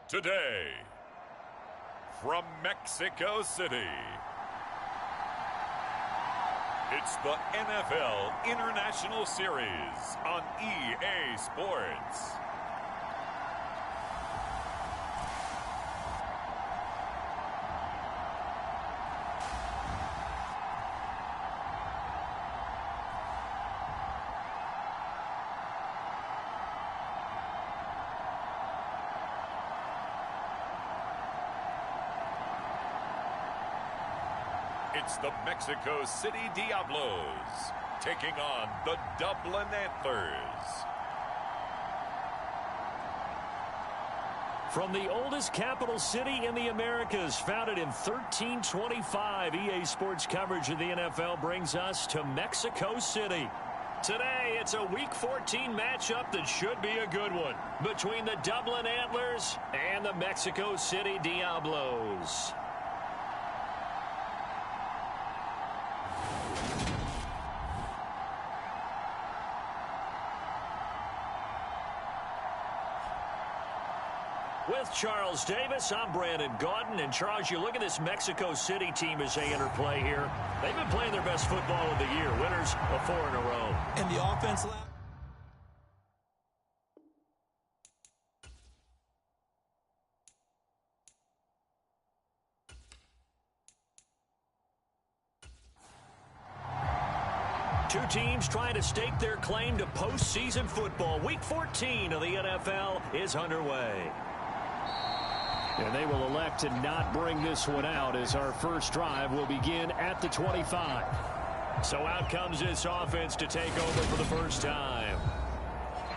Today, from Mexico City, it's the NFL International Series on EA Sports. It's the Mexico City Diablos taking on the Dublin Antlers. From the oldest capital city in the Americas, founded in 1325, EA Sports coverage of the NFL brings us to Mexico City. Today, it's a Week 14 matchup that should be a good one between the Dublin Antlers and the Mexico City Diablos. With Charles Davis, I'm Brandon Gaudin. And Charles, you look at this Mexico City team as they interplay here. They've been playing their best football of the year. Winners of 4 in a row. And the offense lab. Two teams trying to stake their claim to postseason football. Week 14 of the NFL is underway. And they will elect to not bring this one out as our first drive will begin at the 25. So out comes this offense to take over for the first time.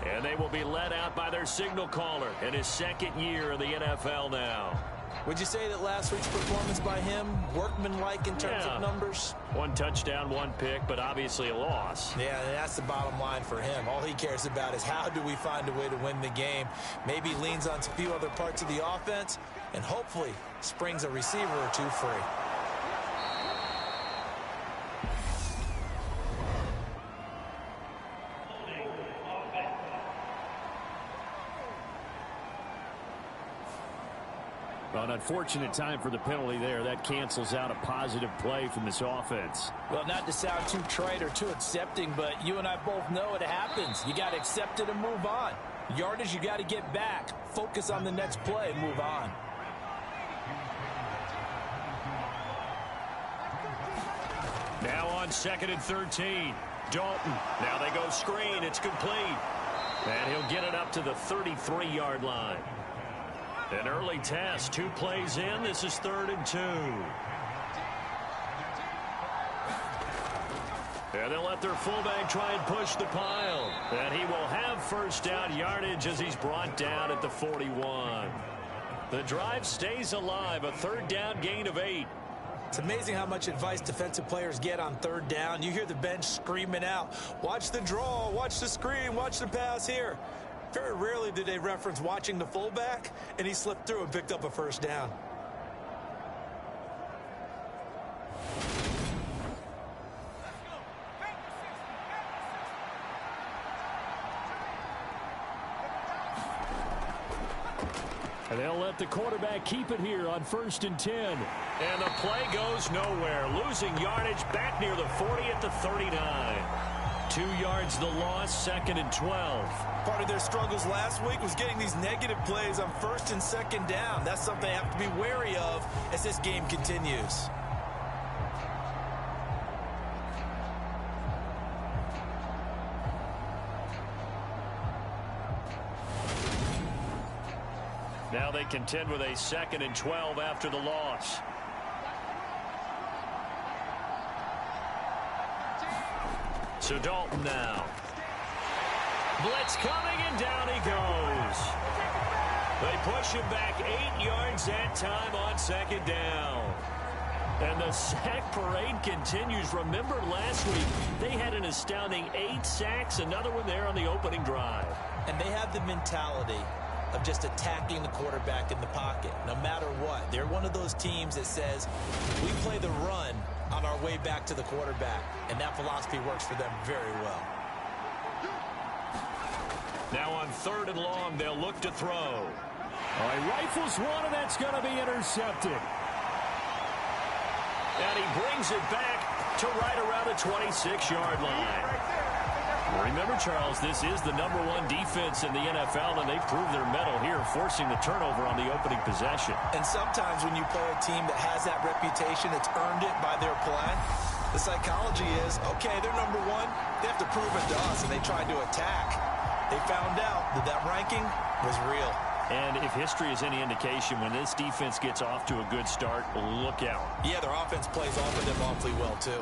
And they will be led out by their signal caller in his second year in the NFL now. Would you say that last week's performance by him, workmanlike in terms of numbers? 1 touchdown, 1 pick, but obviously a loss. Yeah, that's the bottom line for him. All he cares about is how do we find a way to win the game. Maybe leans on a few other parts of the offense, and hopefully springs a receiver or two free. Well, an unfortunate time for the penalty there. That cancels out a positive play from this offense. Well, not to sound too trite or too accepting, but you and I both know it happens. You got to accept it and move on. Yardage, you got to get back. Focus on the next play and move on. Now on 2nd and 13. Dalton. Now they go screen. It's complete. And he'll get it up to the 33-yard line. An early test, 2 plays in. This is 3rd and 2. And they'll let their fullback try and push the pile. And he will have first down yardage as he's brought down at the 41. The drive stays alive, a 3rd down gain of 8. It's amazing how much advice defensive players get on 3rd down. You hear the bench screaming out, watch the draw, watch the screen, watch the pass here. Very rarely do they reference watching the fullback, and he slipped through and picked up a first down. And they'll let the quarterback keep it here on 1st and 10. And the play goes nowhere. Losing yardage back near the 40 at the 39. 2 yards the loss, 2nd and 12. Part of their struggles last week was getting these negative plays on 1st and 2nd down. That's something they have to be wary of as this game continues. Now they contend with a 2nd and 12 after the loss. So Dalton now. Blitz coming, and down he goes. They push him back 8 yards that time on 2nd down. And the sack parade continues. Remember last week, they had an astounding 8 sacks, another one there on the opening drive. And they have the mentality of just attacking the quarterback in the pocket, no matter what. They're one of those teams that says, we play the run on our way back to the quarterback, and that philosophy works for them very well. Now on 3rd and long, they'll look to throw. Oh, he rifles one, and that's going to be intercepted. And he brings it back to right around the 26-yard line. Remember, Charles, this is the #1 defense in the NFL, and they've proved their mettle here, forcing the turnover on the opening possession. And sometimes when you play a team that has that reputation, it's earned it by their play. The psychology is, okay, they're #1. They have to prove it to us, and they tried to attack. They found out that that ranking was real. And if history is any indication, when this defense gets off to a good start, look out. Yeah, their offense plays off of them awfully well, too.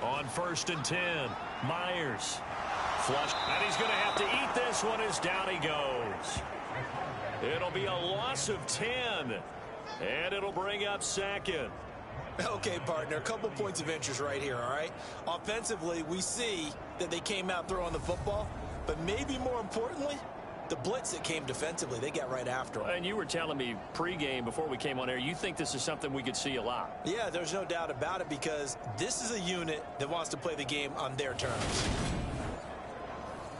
On 1st and 10, Myers. Flush, and he's going to have to eat this one as down he goes. It'll be a loss of 10, and it'll bring up 2nd. Okay, partner, a couple points of interest right here, all right? Offensively, we see that they came out throwing the football, but maybe more importantly, the blitz that came defensively, they got right after them. And you were telling me pregame before we came on air, you think this is something we could see a lot. Yeah, there's no doubt about it, because this is a unit that wants to play the game on their terms.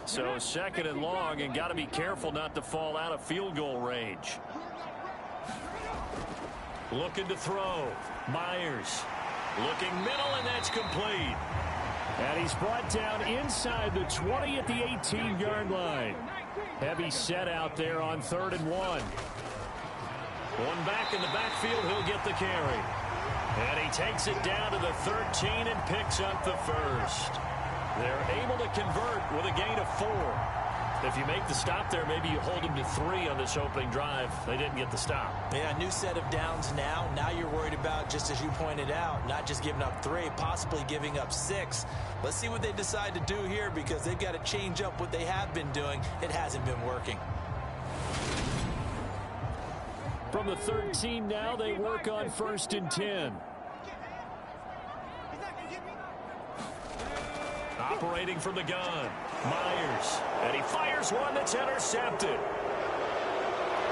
So 2nd and long, and got to be careful not to fall out of field goal range. Looking to throw. Myers looking middle, and that's complete. And he's brought down inside the 20 at the 18-yard line. Heavy set out there on 3rd and 1. One back in the backfield, he'll get the carry. And he takes it down to the 13 and picks up the first. They're able to convert with a gain of 4. If you make the stop there, maybe you hold them to 3 on this opening drive. They didn't get the stop. Yeah, new set of downs now. Now you're worried about, just as you pointed out, not just giving up 3, possibly giving up 6. Let's see what they decide to do here, because they've got to change up what they have been doing. It hasn't been working. From the 13 now, they work on 1st and 10. Operating from the gun, Myers, and he fires one that's intercepted.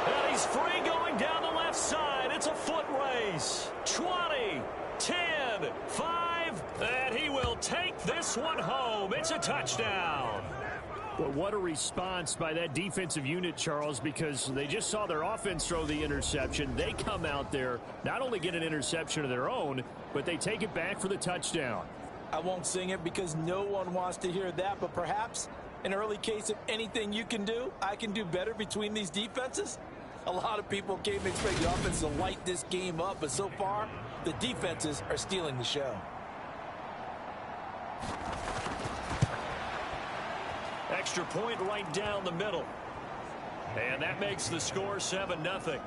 And he's free going down the left side. It's a foot race. 20, 10, 5, and he will take this one home. It's a touchdown. But what a response by that defensive unit, Charles, because they just saw their offense throw the interception. They come out there, not only get an interception of their own, but they take it back for the touchdown. I won't sing it because no one wants to hear that, but perhaps an early case of anything you can do, I can do better between these defenses. A lot of people came to expect the offense to light this game up, but so far, the defenses are stealing the show. Extra point right down the middle. And that makes the score 7-0.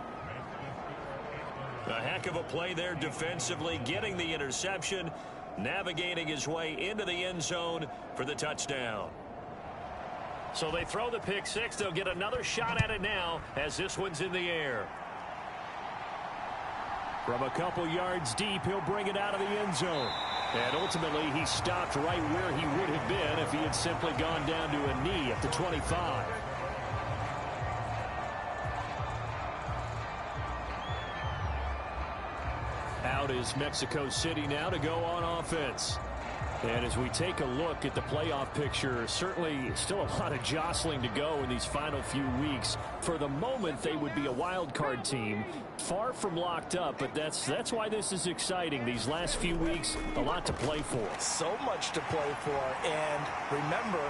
A heck of a play there defensively, getting the interception, navigating his way into the end zone for the touchdown. So they throw the pick 6. They'll get another shot at it now as this one's in the air. From a couple yards deep, he'll bring it out of the end zone. And ultimately, he stopped right where he would have been if he had simply gone down to a knee at the 25. Out is Mexico City now to go on offense. And as we take a look at the playoff picture, certainly still a lot of jostling to go in these final few weeks. For the moment, they would be a wild card team, far from locked up, but that's why this is exciting. These last few weeks, a lot to play for. So much to play for, and remember,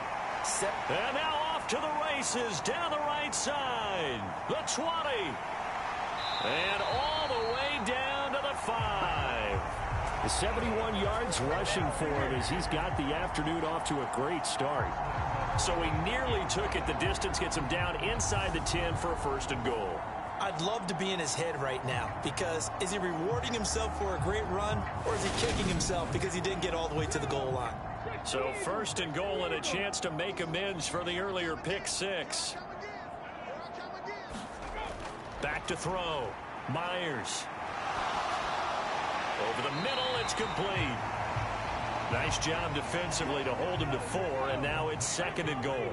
and now off to the races down the right side. The 20. And all the way down to the 5. 71 yards rushing for him as he's got the afternoon off to a great start. So he nearly took it the distance, gets him down inside the 10 for a 1st and goal. I'd love to be in his head right now, because is he rewarding himself for a great run, or is he kicking himself because he didn't get all the way to the goal line? So 1st and goal and a chance to make amends for the earlier pick 6. Back to throw. Myers. Over the middle, it's complete. Nice job defensively to hold him to 4, and now it's 2nd and goal.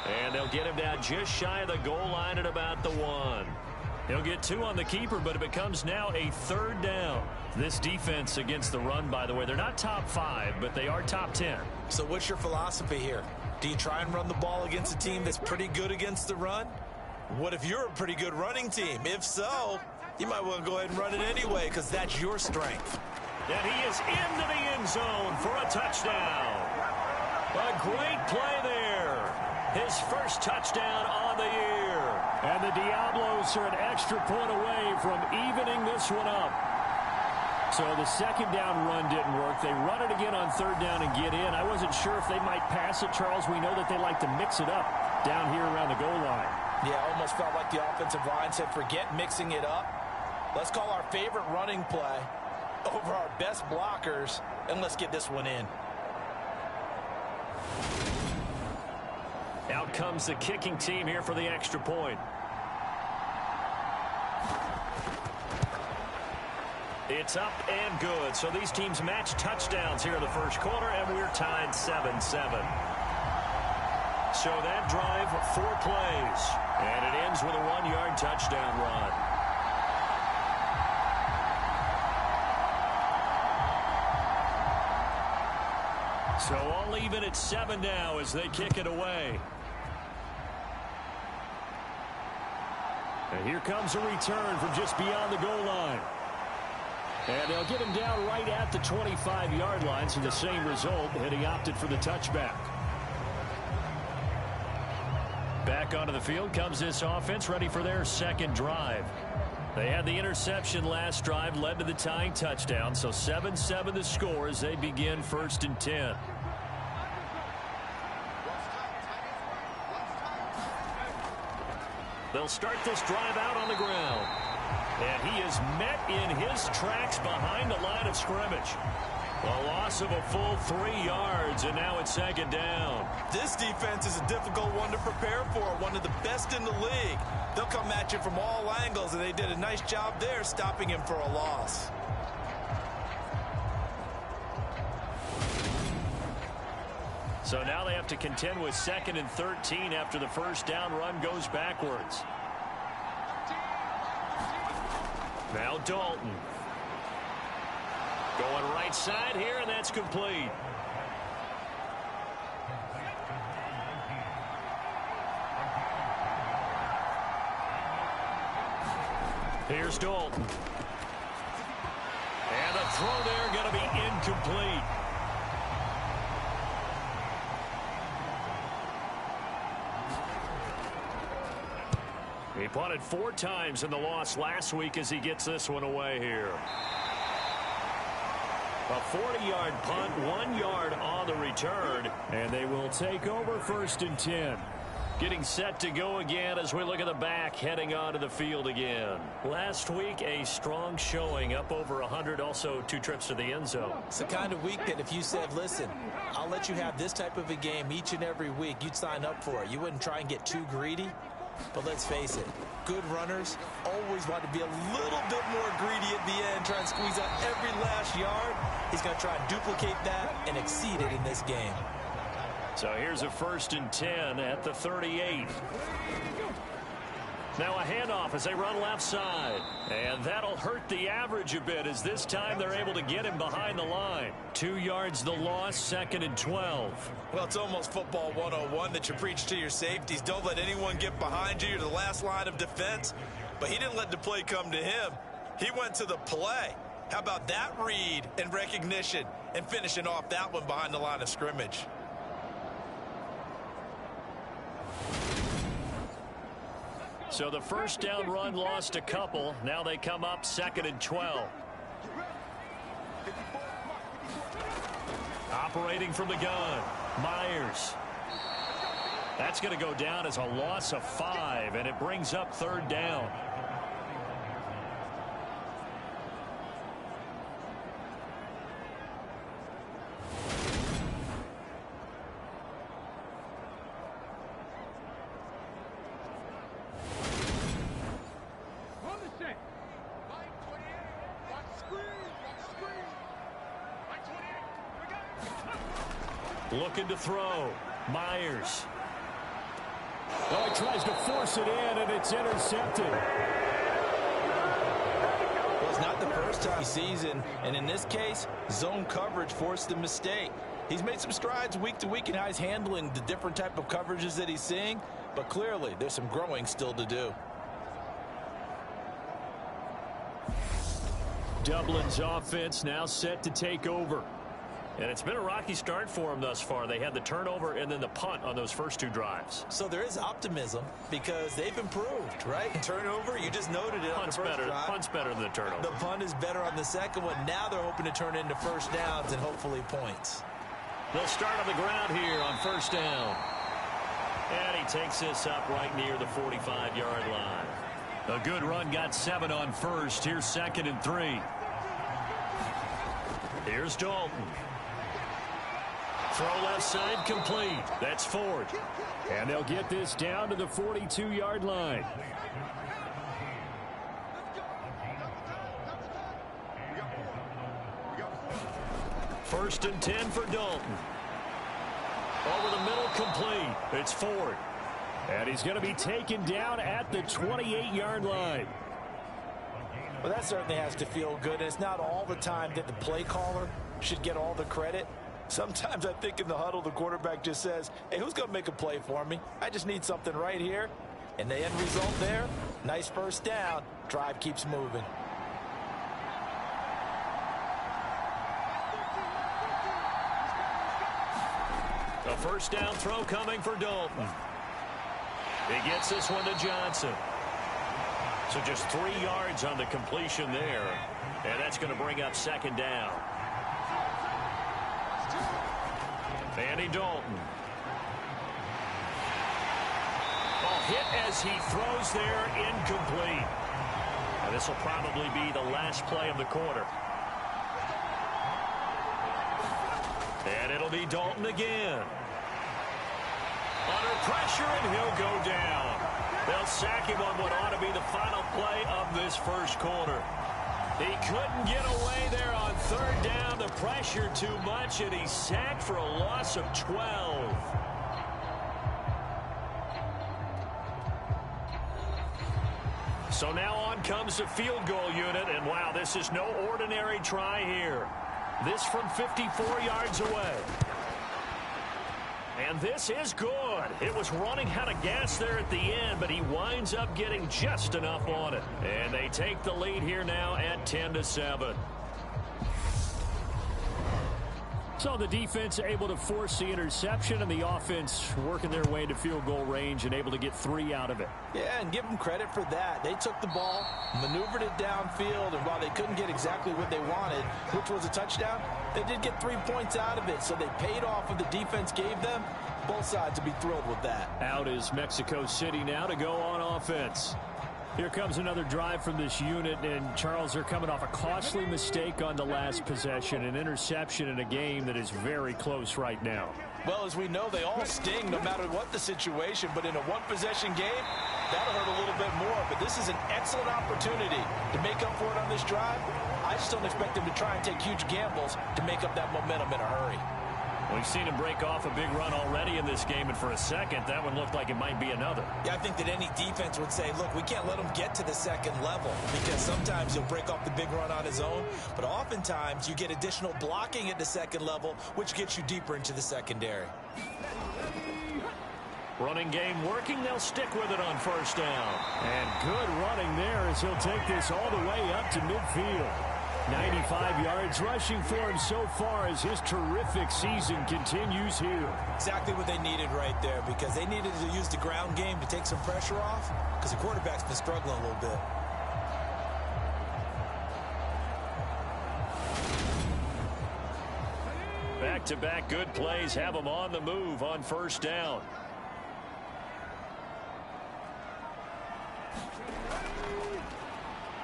And they'll get him down just shy of the goal line at about the 1. He'll get 2 on the keeper, but it becomes now a 3rd down. This defense against the run, by the way, they're not top 5, but they are top 10. So what's your philosophy here? Do you try and run the ball against a team that's pretty good against the run? What if you're a pretty good running team? If so, you might want to go ahead and run it anyway because that's your strength. And he is into the end zone for a touchdown. A great play there. His first touchdown on the year. And the Diablos are an extra point away from evening this one up. So the second down run didn't work. They run it again on 3rd down and get in. I wasn't sure if they might pass it, Charles. We know that they like to mix it up down here around the goal line. Yeah, almost felt like the offensive line said, forget mixing it up. Let's call our favorite running play over our best blockers, and let's get this one in. Out comes the kicking team here for the extra point. It's up and good. So these teams match touchdowns here in the first quarter, and we're tied 7-7. So that drive, 4 plays, and it ends with a 1-yard touchdown run. So all even at 7 now as they kick it away. And here comes a return from just beyond the goal line. And they'll get him down right at the 25-yard line, so the same result, and he opted for the touchback. Back onto the field comes this offense, ready for their second drive. They had the interception last drive, led to the tying touchdown, so 7-7 the score as they begin 1st and 10. They'll start this drive out on the ground. And he is met in his tracks behind the line of scrimmage. A loss of a full 3 yards, and now it's 2nd down. This defense is a difficult one to prepare for, one of the best in the league. They'll come at you from all angles, and they did a nice job there stopping him for a loss. So now they have to contend with 2nd and 13 after the first down run goes backwards. Now Dalton. Going right side here, and that's complete. Here's Dalton. And the throw there going to be incomplete. He punted 4 times in the loss last week as he gets this one away here. A 40-yard punt, 1 yard on the return, and they will take over 1st and 10. Getting set to go again as we look at the back, heading onto the field again. Last week, a strong showing, up over 100, also 2 trips to the end zone. It's the kind of week that if you said, listen, I'll let you have this type of a game each and every week, you'd sign up for it. You wouldn't try and get too greedy. But let's face it, good runners always want to be a little bit more greedy at the end, try and squeeze out every last yard. He's going to try and duplicate that and exceed it in this game. So here's a 1st and 10 at the 38. Now a handoff as they run left side. And that'll hurt the average a bit as this time they're able to get him behind the line. 2 yards the loss, 2nd and 12. Well, it's almost football 101 that you preach to your safeties. Don't let anyone get behind you. You're the last line of defense. But he didn't let the play come to him. He went to the play. How about that read and recognition and finishing off that one behind the line of scrimmage? So the first down run lost a couple. Now they come up 2nd and 12. Operating from the gun, Myers. That's going to go down as a loss of 5, and it brings up 3rd down. Looking to throw. Myers. Oh, he tries to force it in, and it's intercepted. Well, it's not the first time season, and in this case, zone coverage forced the mistake. He's made some strides week to week in how he's handling the different type of coverages that he's seeing, but clearly there's some growing still to do. Dublin's offense now set to take over. And it's been a rocky start for them thus far. They had the turnover and then the punt on those first 2 drives. So there is optimism because they've improved, right? Turnover, you just noted it on the first drive. Punt's better than the turnover. The punt is better on the second one. Now they're hoping to turn into first downs and hopefully points. They'll start on the ground here on first down. And he takes this up right near the 45-yard line. A good run got 7 on first. Here's 2nd and 3. Here's Dalton. Throw left side complete. That's Ford. And they'll get this down to the 42-yard line. First and 10 for Dalton. Over the middle complete. It's Ford. And he's going to be taken down at the 28-yard line. Well, that certainly has to feel good. And it's not all the time that the play caller should get all the credit. Sometimes I think in the huddle, the quarterback just says, hey, who's going to make a play for me? I just need something right here. And the end result there, nice first down. Drive keeps moving. A first down throw coming for Dalton. He gets this one to Johnson. So just 3 yards on the completion there. And that's going to bring up 2nd down. Andy Dalton. Ball hit as he throws there, incomplete. And this will probably be the last play of the quarter. And it'll be Dalton again. Under pressure, and he'll go down. They'll sack him on what ought to be the final play of this first quarter. He couldn't get away there on 3rd down. The pressure too much, and he's sacked for a loss of 12. So now on comes the field goal unit, and wow, this is no ordinary try here. This from 54 yards away. And this is good. It was running out of gas there at the end, but he winds up getting just enough on it. And they take the lead here now at 10-7. So the defense able to force the interception, and the offense working their way to field goal range and able to get 3 out of it. Yeah, and give them credit for that. They took the ball, maneuvered it downfield, and while they couldn't get exactly what they wanted, which was a touchdown, they did get 3 points out of it, so they paid off what the defense gave them. Both sides would be thrilled with that. Out is Mexico City now to go on offense. Here comes another drive from this unit, and Charles, are coming off a costly mistake on the last possession, an interception in a game that is very close right now. Well, as we know, they all sting no matter what the situation, but in a one-possession game, that'll hurt a little bit more. But this is an excellent opportunity to make up for it on this drive. I just don't expect them to try and take huge gambles to make up that momentum in a hurry. We've seen him break off a big run already in this game, and for a second, that one looked like it might be another. Yeah, I think that any defense would say, look, we can't let him get to the second level, because sometimes he'll break off the big run on his own, but oftentimes you get additional blocking at the second level, which gets you deeper into the secondary. Running game working. They'll stick with it on first down. And good running there as he'll take this all the way up to midfield. 95 yards rushing for him so far as his terrific season continues here. Exactly what they needed right there, because they needed to use the ground game to take some pressure off, because the quarterback's been struggling a little bit. Back-to-back good plays have him on the move on first down.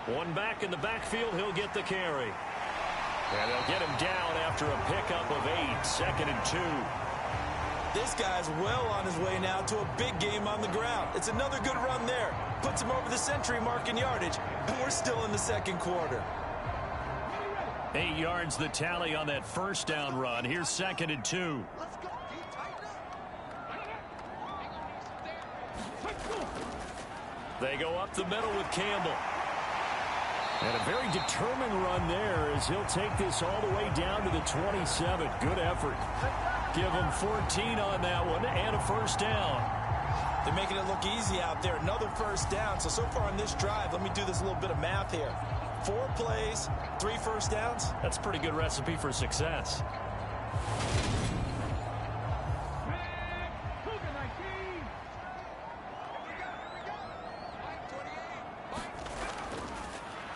One back in the backfield, he'll get the carry. And they'll get him down after a pickup of 8, 2nd and 2. This guy's well on his way now to a big game on the ground. It's another good run there. Puts him over the century mark in yardage, and we're still in the second quarter. 8 yards the tally on that first down run. Here's 2nd and 2. They go up the middle with Campbell. And a very determined run there as he'll take this all the way down to the 27. Good effort. Give him 14 on that one and a first down. They're making it look easy out there. Another first down. So far on this drive, let me do this little bit of math here. 4 plays, 3 first downs. That's a pretty good recipe for success.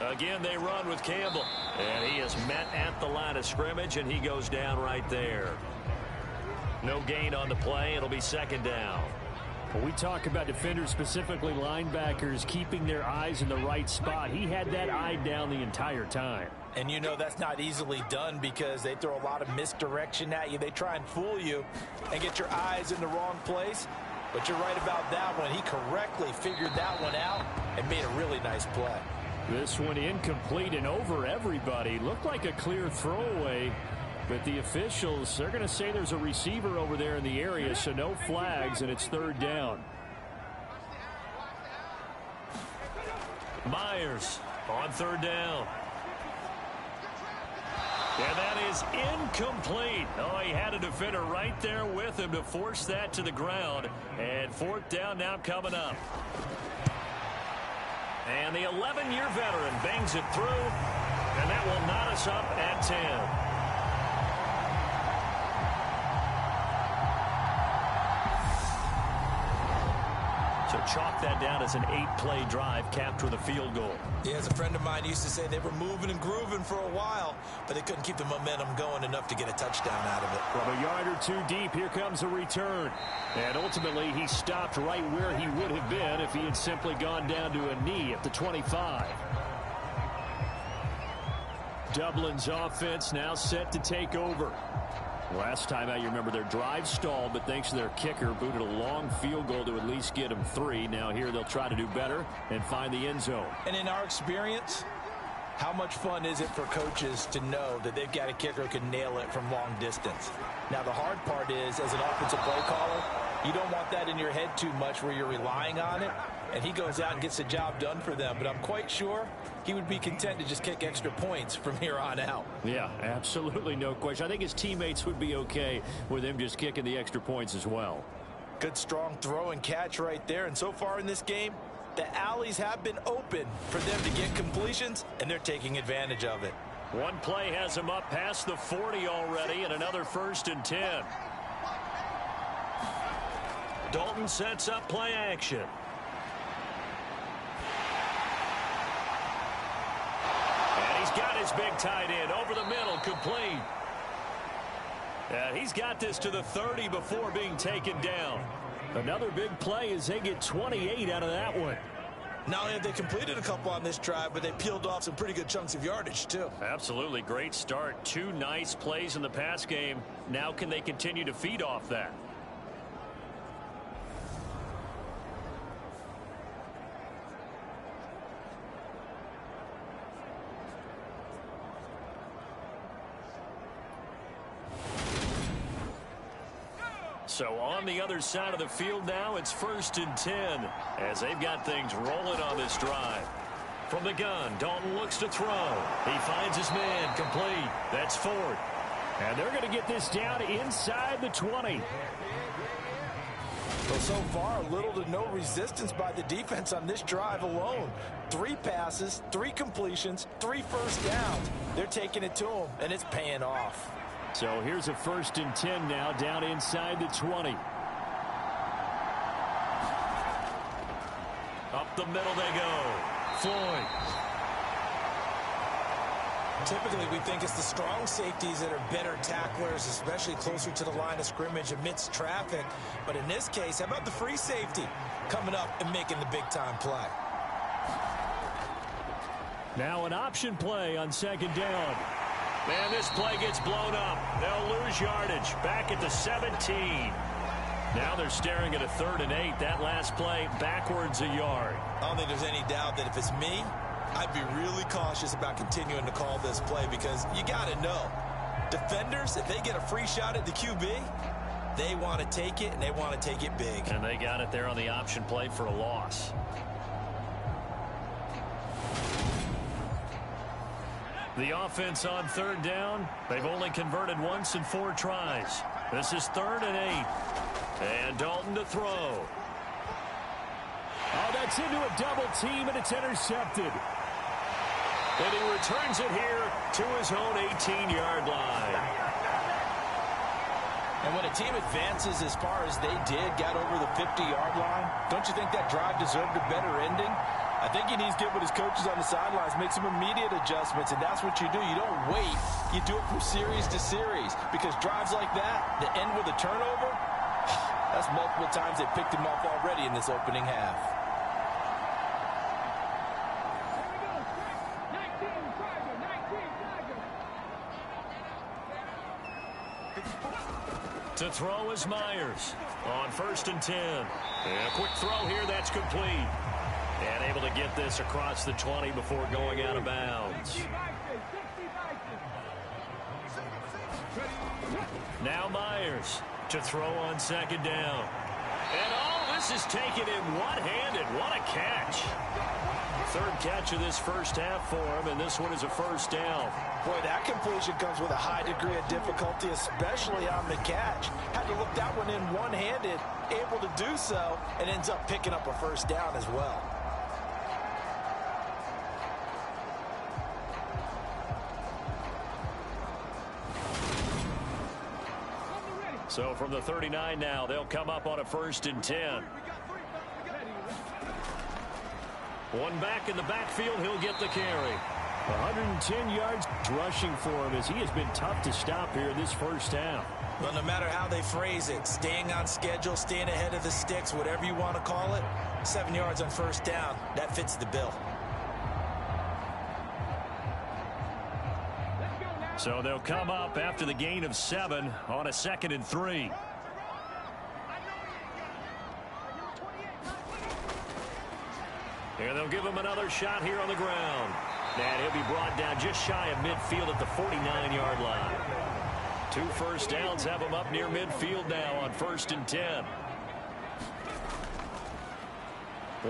Again, they run with Campbell. And he is met at the line of scrimmage, and he goes down right there. No gain on the play. It'll be second down. When we talk about defenders, specifically linebackers, keeping their eyes in the right spot, he had that eye down the entire time. And you know that's not easily done because they throw a lot of misdirection at you. They try and fool you and get your eyes in the wrong place. But you're right about that one. He correctly figured that one out and made a really nice play. This one incomplete and over everybody. Looked like a clear throwaway, but the officials, they're going to say there's a receiver over there in the area, so no flags, and it's third down. Myers on third down. And that is incomplete. Oh, he had a defender right there with him to force that to the ground. And fourth down now coming up. And the 11-year veteran bangs it through, and that will knot us up at 10. So chalk that down as an 8-play drive capped with a field goal. Yeah, as a friend of mine used to say, they were moving and grooving for a while, but they couldn't keep the momentum going enough to get a touchdown out of it. From a yard or two deep, here comes a return. And ultimately, he stopped right where he would have been if he had simply gone down to a knee at the 25. Dublin's offense now set to take over. Last time out, you remember their drive stalled, but thanks to their kicker, booted a long field goal to at least get them 3. Now here they'll try to do better and find the end zone. And in our experience, how much fun is it for coaches to know that they've got a kicker who can nail it from long distance? Now the hard part is, as an offensive play caller, you don't want that in your head too much where you're relying on it, and he goes out and gets the job done for them. But I'm quite sure he would be content to just kick extra points from here on out. Yeah, absolutely no question. I think his teammates would be okay with him just kicking the extra points as well. Good strong throw and catch right there. And so far in this game, the alleys have been open for them to get completions, and they're taking advantage of it. One play has him up past the 40 already, and another 1st and 10. Dalton sets up play action. Got his big tight end over the middle, complete. And he's got this to the 30 before being taken down. Another big play as they get 28 out of that one. Not only have they completed a couple on this drive, but they peeled off some pretty good chunks of yardage, too. Absolutely. Great start. 2 nice plays in the pass game. Now can they continue to feed off that? So on the other side of the field now, it's 1st and 10 as they've got things rolling on this drive. From the gun, Dalton looks to throw. He finds his man, complete. That's 4th. And they're going to get this down inside the 20. Well, so far, little to no resistance by the defense on this drive alone. 3 passes, 3 completions, 3 first downs. They're taking it to them, and it's paying off. So here's a 1st and 10 now down inside the 20. Up the middle they go. Floyd. Typically, we think it's the strong safeties that are better tacklers, especially closer to the line of scrimmage amidst traffic. But in this case, how about the free safety coming up and making the big-time play? Now an option play on 2nd down. Man, this play gets blown up. They'll lose yardage. Back at the 17. Now they're staring at a 3rd and 8. That last play backwards a yard. I don't think there's any doubt that if it's me, I'd be really cautious about continuing to call this play because you got to know, defenders, if they get a free shot at the QB, they want to take it, and they want to take it big. And they got it there on the option play for a loss. The offense on third down, they've only converted once in 4 tries. This is 3rd and 8. And Dalton to throw. Oh, that's into a double team, and it's intercepted. And he returns it here to his own 18-yard line. And when a team advances as far as they did, got over the 50-yard line, don't you think that drive deserved a better ending? I think he needs to get with his coaches on the sidelines, make some immediate adjustments, and that's what you do. You don't wait. You do it from series to series, because drives like that end with a turnover, that's multiple times they picked him off already in this opening half. To throw is Myers on 1st and 10. And a quick throw here, that's complete. And able to get this across the 20 before going out of bounds. Now Myers to throw on 2nd down. And all this is taken in one-handed. What a catch. 3rd catch of this first half for him, and this one is a 1st down. Boy, that completion comes with a high degree of difficulty, especially on the catch. Had to look that one in one-handed, able to do so, and ends up picking up a 1st down as well. So from the 39 now, they'll come up on a 1st and 10. One back in the backfield, he'll get the carry. 110 yards rushing for him, as he has been tough to stop here in this first half. Well, no matter how they phrase it, staying on schedule, staying ahead of the sticks, whatever you want to call it, 7 yards on 1st down, that fits the bill. So they'll come up after the gain of 7 on a 2nd and 3. And they'll give him another shot here on the ground. And he'll be brought down just shy of midfield at the 49-yard line. 2 first downs have him up near midfield now on 1st and 10.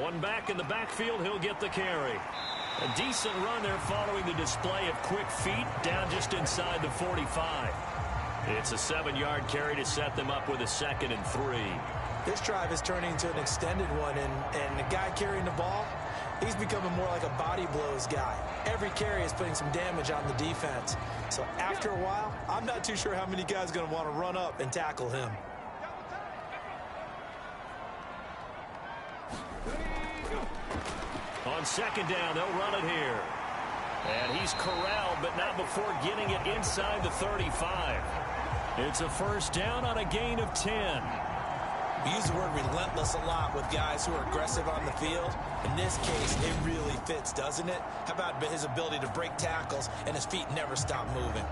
One back in the backfield, he'll get the carry. A decent run there following the display of quick feet down just inside the 45. It's a 7-yard carry to set them up with a 2nd and 3. This drive is turning into an extended one, and the guy carrying the ball, he's becoming more like a body blows guy. Every carry is putting some damage on the defense. So after a while, I'm not too sure how many guys are going to want to run up and tackle him. On 2nd down, they'll run it here. And he's corralled, but not before getting it inside the 35. It's a 1st down on a gain of 10. We use the word relentless a lot with guys who are aggressive on the field. In this case, it really fits, doesn't it? How about his ability to break tackles and his feet never stop moving?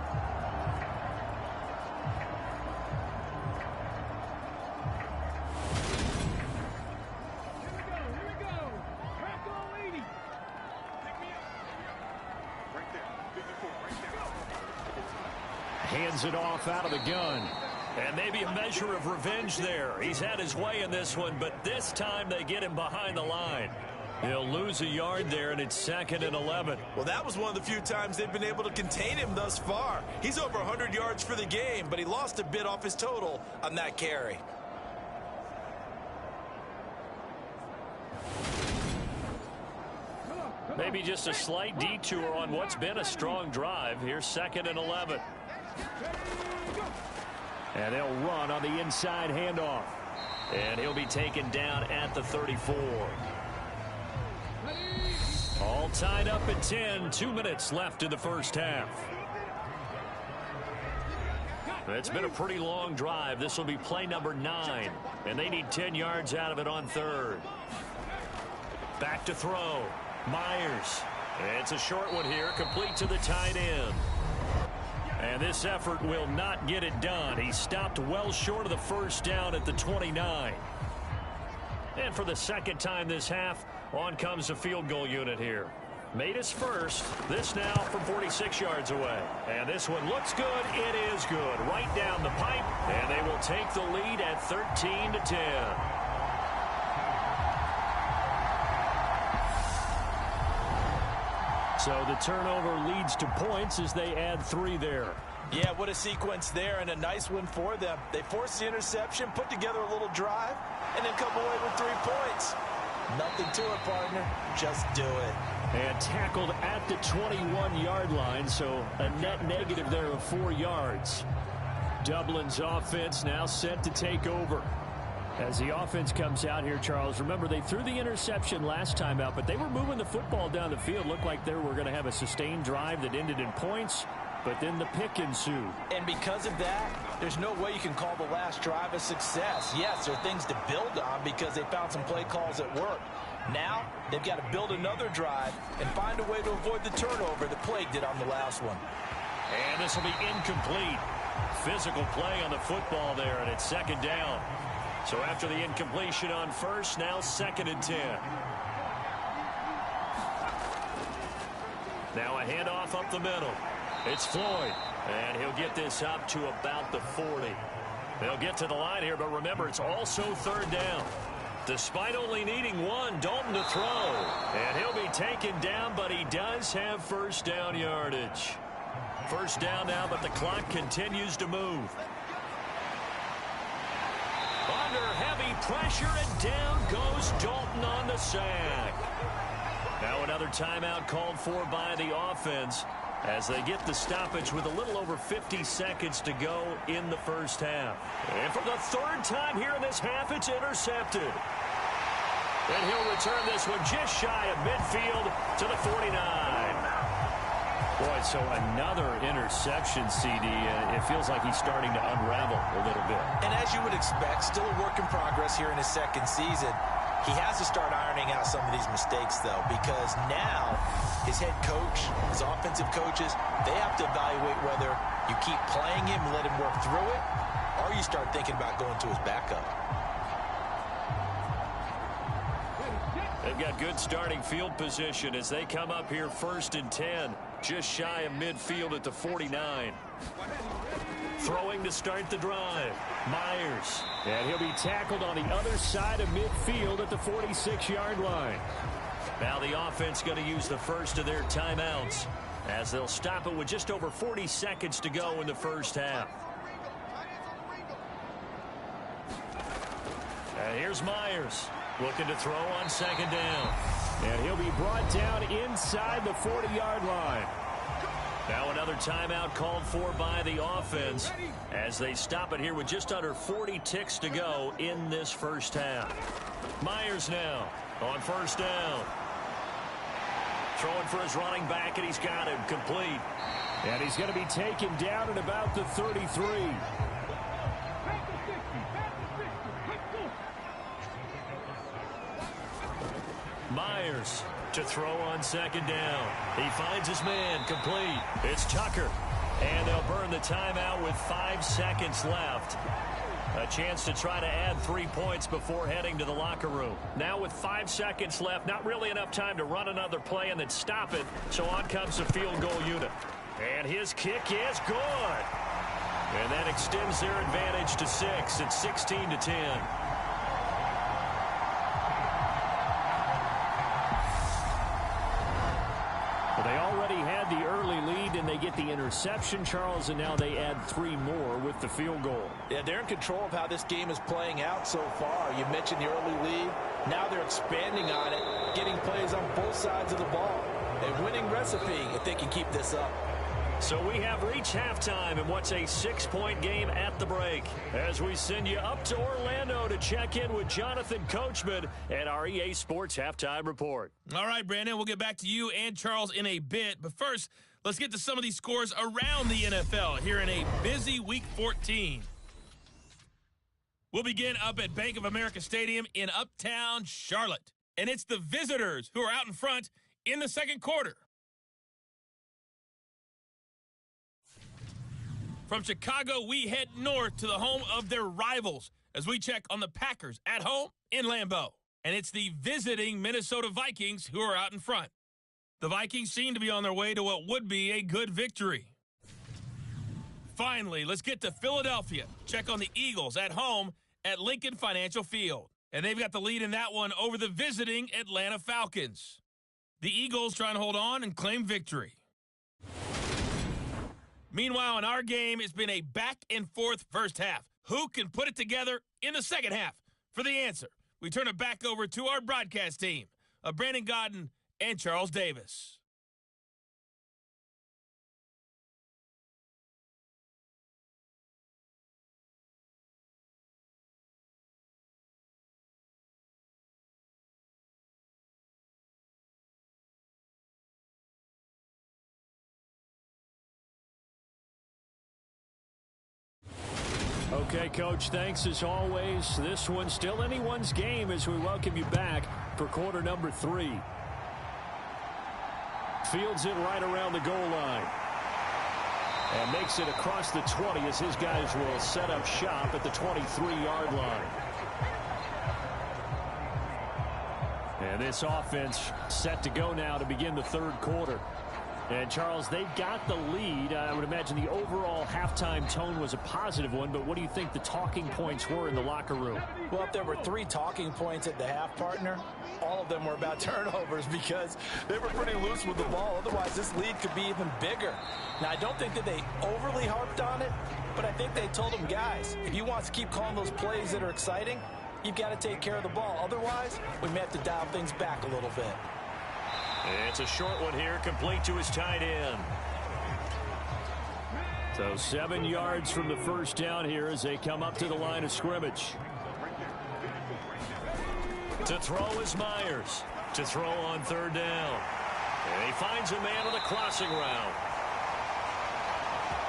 Hands it off out of the gun. And maybe a measure of revenge there. He's had his way in this one, but this time they get him behind the line. He'll lose a yard there, and it's 2nd and 11. Well, that was one of the few times they've been able to contain him thus far. He's over 100 yards for the game, but he lost a bit off his total on that carry. Maybe just a slight detour on what's been a strong drive. Here's 2nd and 11. And they'll run on the inside handoff. And he'll be taken down at the 34. All tied up at 10. 2 minutes left in the first half. It's been a pretty long drive. This will be play number 9. And they need 10 yards out of it on 3rd. Back to throw. Myers. It's a short one here, complete to the tight end. And this effort will not get it done. He stopped well short of the 1st down at the 29. And for the 2nd time this half, on comes the field goal unit here. Made his first. This now from 46 yards away. And this one looks good. It is good. Right down the pipe. And they will take the lead at 13-10. So the turnover leads to points as they add 3 there. Yeah, what a sequence there, and a nice one for them. They forced the interception, put together a little drive, and then come away with 3 points. Nothing to it, partner. Just do it. And tackled at the 21-yard line, so a net negative there of 4 yards. Dublin's offense now set to take over. As the offense comes out here, Charles, remember they threw the interception last time out, but they were moving the football down the field. Looked like they were going to have a sustained drive that ended in points, but then the pick ensued. And because of that, there's no way you can call the last drive a success. Yes, there are things to build on because they found some play calls that worked. Now, they've got to build another drive and find a way to avoid the turnover that Plague did on the last one. And this will be incomplete. Physical play on the football there, and it's second down. So after the incompletion on first, now 2nd and 10. Now a handoff up the middle. It's Floyd, and he'll get this up to about the 40. They'll get to the line here, but remember, it's also 3rd down. Despite only needing 1, Dalton to throw. And he'll be taken down, but he does have first down yardage. First down now, but the clock continues to move. Under heavy pressure, and down goes Dalton on the sack. Now another timeout called for by the offense as they get the stoppage with a little over 50 seconds to go in the first half. And for the 3rd time here in this half, it's intercepted. And he'll return this one just shy of midfield to the 49. Boy, so another interception, CD. It feels like he's starting to unravel a little bit. And as you would expect, still a work in progress here in his 2nd season. He has to start ironing out some of these mistakes, though, because now his head coach, his offensive coaches, they have to evaluate whether you keep playing him and let him work through it, or you start thinking about going to his backup. They've got good starting field position as they come up here 1st and 10. Just shy of midfield at the 49. Throwing to start the drive. Myers. And he'll be tackled on the other side of midfield at the 46-yard line. Now the offense going to use the first of their timeouts as they'll stop it with just over 40 seconds to go in the first half. And here's Myers looking to throw on 2nd down. And he'll be brought down inside the 40-yard line. Now another timeout called for by the offense as they stop it here with just under 40 ticks to go in this first half. Myers now on 1st down. Throwing for his running back, and he's got him complete. And he's going to be taken down at about the 33. Myers to throw on 2nd down. He finds his man complete. It's Tucker. And they'll burn the timeout with 5 seconds left. A chance to try to add 3 points before heading to the locker room. Now with 5 seconds left, not really enough time to run another play and then stop it. So on comes the field goal unit. And his kick is good. And that extends their advantage to 6. It's 16-10. They already had the early lead, and they get the interception, Charles, and now they add 3 more with the field goal. Yeah, they're in control of how this game is playing out so far. You mentioned the early lead. Now they're expanding on it, getting plays on both sides of the ball. A winning recipe if they can keep this up. So we have reached halftime in what's a 6-point game at the break. As we send you up to Orlando to check in with Jonathan Coachman at our EA Sports Halftime Report. All right, Brandon, we'll get back to you and Charles in a bit. But first, let's get to some of these scores around the NFL here in a busy Week 14. We'll begin up at Bank of America Stadium in Uptown Charlotte. And it's the visitors who are out in front in the second quarter. From Chicago, we head north to the home of their rivals as we check on the Packers at home in Lambeau. And it's the visiting Minnesota Vikings who are out in front. The Vikings seem to be on their way to what would be a good victory. Finally, let's get to Philadelphia. Check on the Eagles at home at Lincoln Financial Field. And they've got the lead in that one over the visiting Atlanta Falcons. The Eagles trying to hold on and claim victory. Meanwhile, in our game, it's been a back-and-forth first half. Who can put it together in the second half? For the answer, we turn it back over to our broadcast team of Brandon Godden and Charles Davis. Okay, Coach, thanks as always. This one's still anyone's game as we welcome you back for quarter number 3. Fields it right around the goal line. And makes it across the 20 as his guys will set up shop at the 23-yard line. And this offense set to go now to begin the third quarter. And, Charles, they've got the lead. I would imagine the overall halftime tone was a positive one, but what do you think the talking points were in the locker room? Well, if there were 3 talking points at the half, partner, all of them were about turnovers because they were pretty loose with the ball. Otherwise, this lead could be even bigger. Now, I don't think that they overly harped on it, but I think they told them, guys, if you want to keep calling those plays that are exciting, you've got to take care of the ball. Otherwise, we may have to dial things back a little bit. It's a short one here, complete to his tight end. So 7 yards from the first down here as they come up to the line of scrimmage. To throw is Myers. To throw on third down. And he finds a man on the crossing route.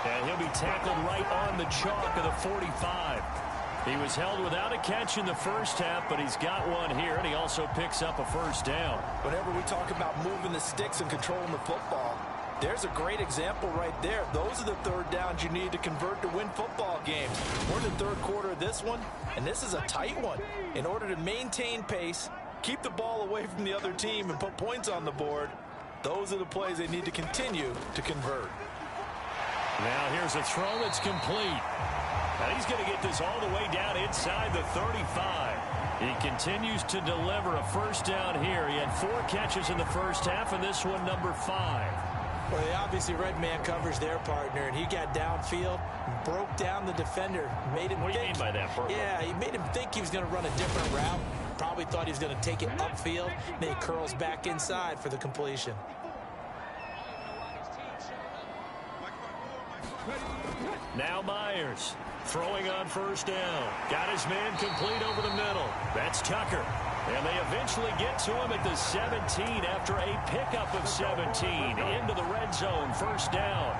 And he'll be tackled right on the chalk of the 45. He was held without a catch in the first half, but he's got one here, and he also picks up a first down. Whenever we talk about moving the sticks and controlling the football, there's a great example right there. Those are the third downs you need to convert to win football games. We're in the third quarter of this one, and this is a tight one. In order to maintain pace, keep the ball away from the other team, and put points on the board, those are the plays they need to continue to convert. Now here's a throw that's complete. And he's going to get this all the way down inside the 35. He continues to deliver a first down here. He had 4 catches in the first half, and this one number 5. Well, they obviously read man coverage their partner, and he got downfield, broke down the defender, made him What do you mean by that, Purple? Yeah, he made him think he was going to run a different route. Probably thought he was going to take it upfield. Then he curls back inside for the completion. Now Myers throwing on first down. Got his man complete over the middle. That's Tucker. And they eventually get to him at the 17 after a pickup of 17 into the red zone. First down.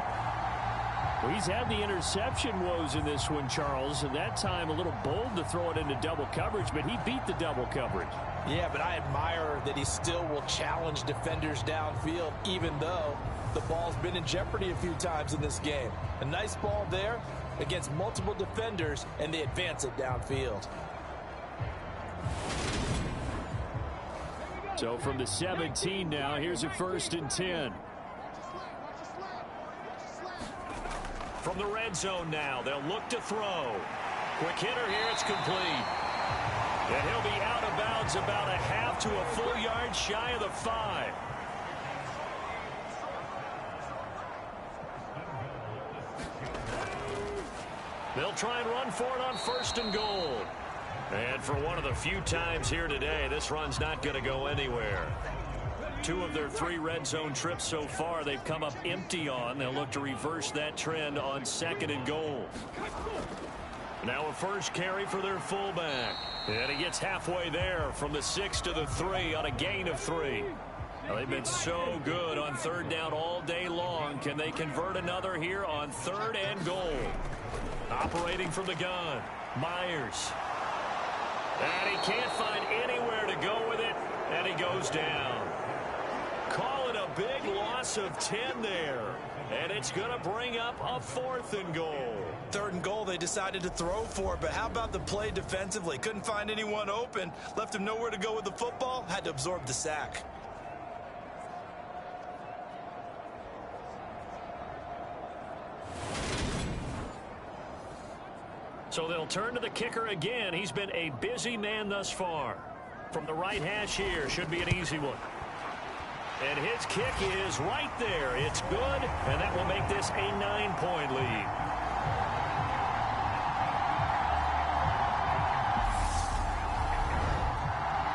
Well, he's had the interception woes in this one, Charles, and that time a little bold to throw it into double coverage, but he beat the double coverage. Yeah, but I admire that he still will challenge defenders downfield, even though the ball's been in jeopardy a few times in this game. A nice ball there against multiple defenders, and they advance it downfield. So from the 17 now, here's a 1st and 10. From the red zone now, they'll look to throw. Quick hitter here, it's complete. And he'll be out of bounds about a half to a full yard shy of the 5. They'll try and run for it on 1st and goal. And for one of the few times here today, this run's not going to go anywhere. 2 of their 3 red zone trips so far, they've come up empty on. They'll look to reverse that trend on 2nd and goal. Now a first carry for their fullback. And he gets halfway there from the 6 to the 3 on a gain of 3. Well, they've been so good on third down all day long. Can they convert another here on 3rd and goal? Operating from the gun, Myers. And he can't find anywhere to go with it, and he goes down. Call it a big loss of 10 there, and it's going to bring up a 4th and goal. 3rd and goal, they decided to throw for it, but how about the play defensively? Couldn't find anyone open, left him nowhere to go with the football, had to absorb the sack. So they'll turn to the kicker again. He's been a busy man thus far. From the right hash here, should be an easy one. And his kick is right there. It's good, and that will make this a 9-point lead.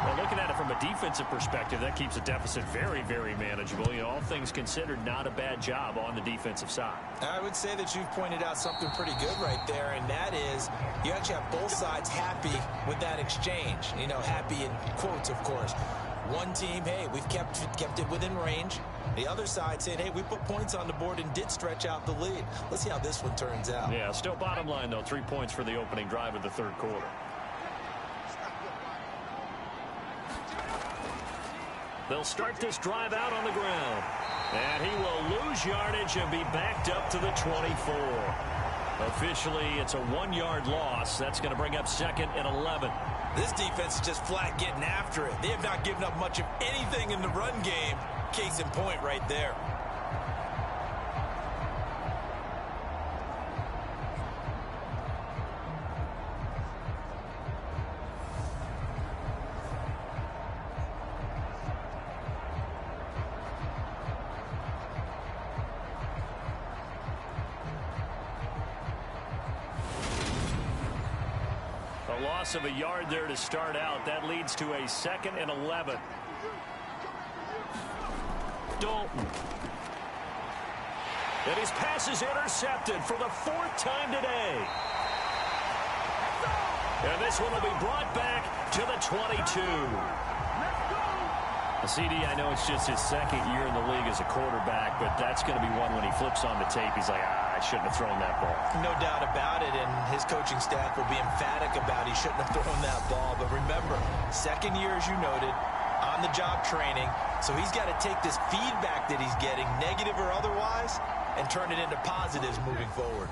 Well, looking at it from a defensive perspective, that keeps the deficit very, very manageable. You know, all things considered, not a bad job on the defensive side. I would say that you've pointed out something pretty good right there, and that is you actually have both sides happy with that exchange. You know, happy in quotes, of course. One team, hey, we've kept it within range. The other side saying, hey, we put points on the board and did stretch out the lead. Let's see how this one turns out. Yeah, still bottom line, though, 3 points for the opening drive of the third quarter. They'll start this drive out on the ground. And he will lose yardage and be backed up to the 24. Officially, it's a 1-yard loss. That's going to bring up 2nd and 11. This defense is just flat getting after it. They have not given up much of anything in the run game. Case in point right there. Loss of a yard there to start out. That leads to a 2nd and 11. Dalton. And his pass is intercepted for the 4th time today. And this one will be brought back to the 22. CD, I know it's just his 2nd year in the league as a quarterback, but that's going to be one when he flips on the tape. He's like, I shouldn't have thrown that ball. No doubt about it, and his coaching staff will be emphatic about he shouldn't have thrown that ball. But remember, 2nd year, as you noted, on-the-job training, so he's got to take this feedback that he's getting, negative or otherwise, and turn it into positives moving forward.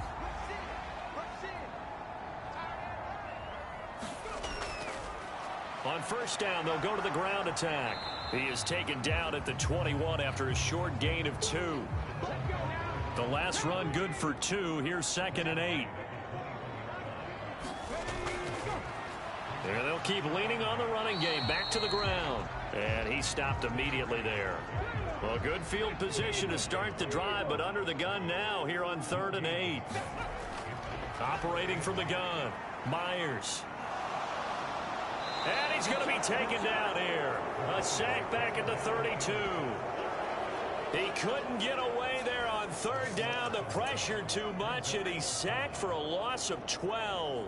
On 1st down, they'll go to the ground attack. He is taken down at the 21 after a short gain of 2. The last run good for 2. Here's 2nd and 8. And they'll keep leaning on the running game. Back to the ground. And he stopped immediately there. Well, good field position to start the drive, but under the gun now here on 3rd and 8. Operating from the gun, Myers. And he's going to be taken down here. A sack back at the 32. He couldn't get away there on 3rd down. The pressure too much, and he's sacked for a loss of 12.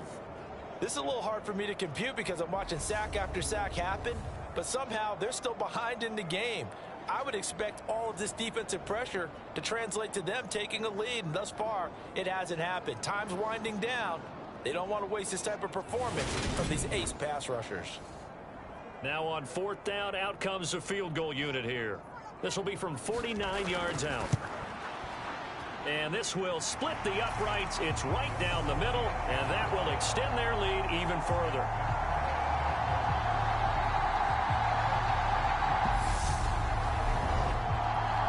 This is a little hard for me to compute because I'm watching sack after sack happen, but somehow they're still behind in the game. I would expect all of this defensive pressure to translate to them taking a lead, and thus far, it hasn't happened. Time's winding down. They don't want to waste this type of performance from these ace pass rushers. Now on 4th down, out comes the field goal unit here. This will be from 49 yards out. And this will split the uprights. It's right down the middle, and that will extend their lead even further.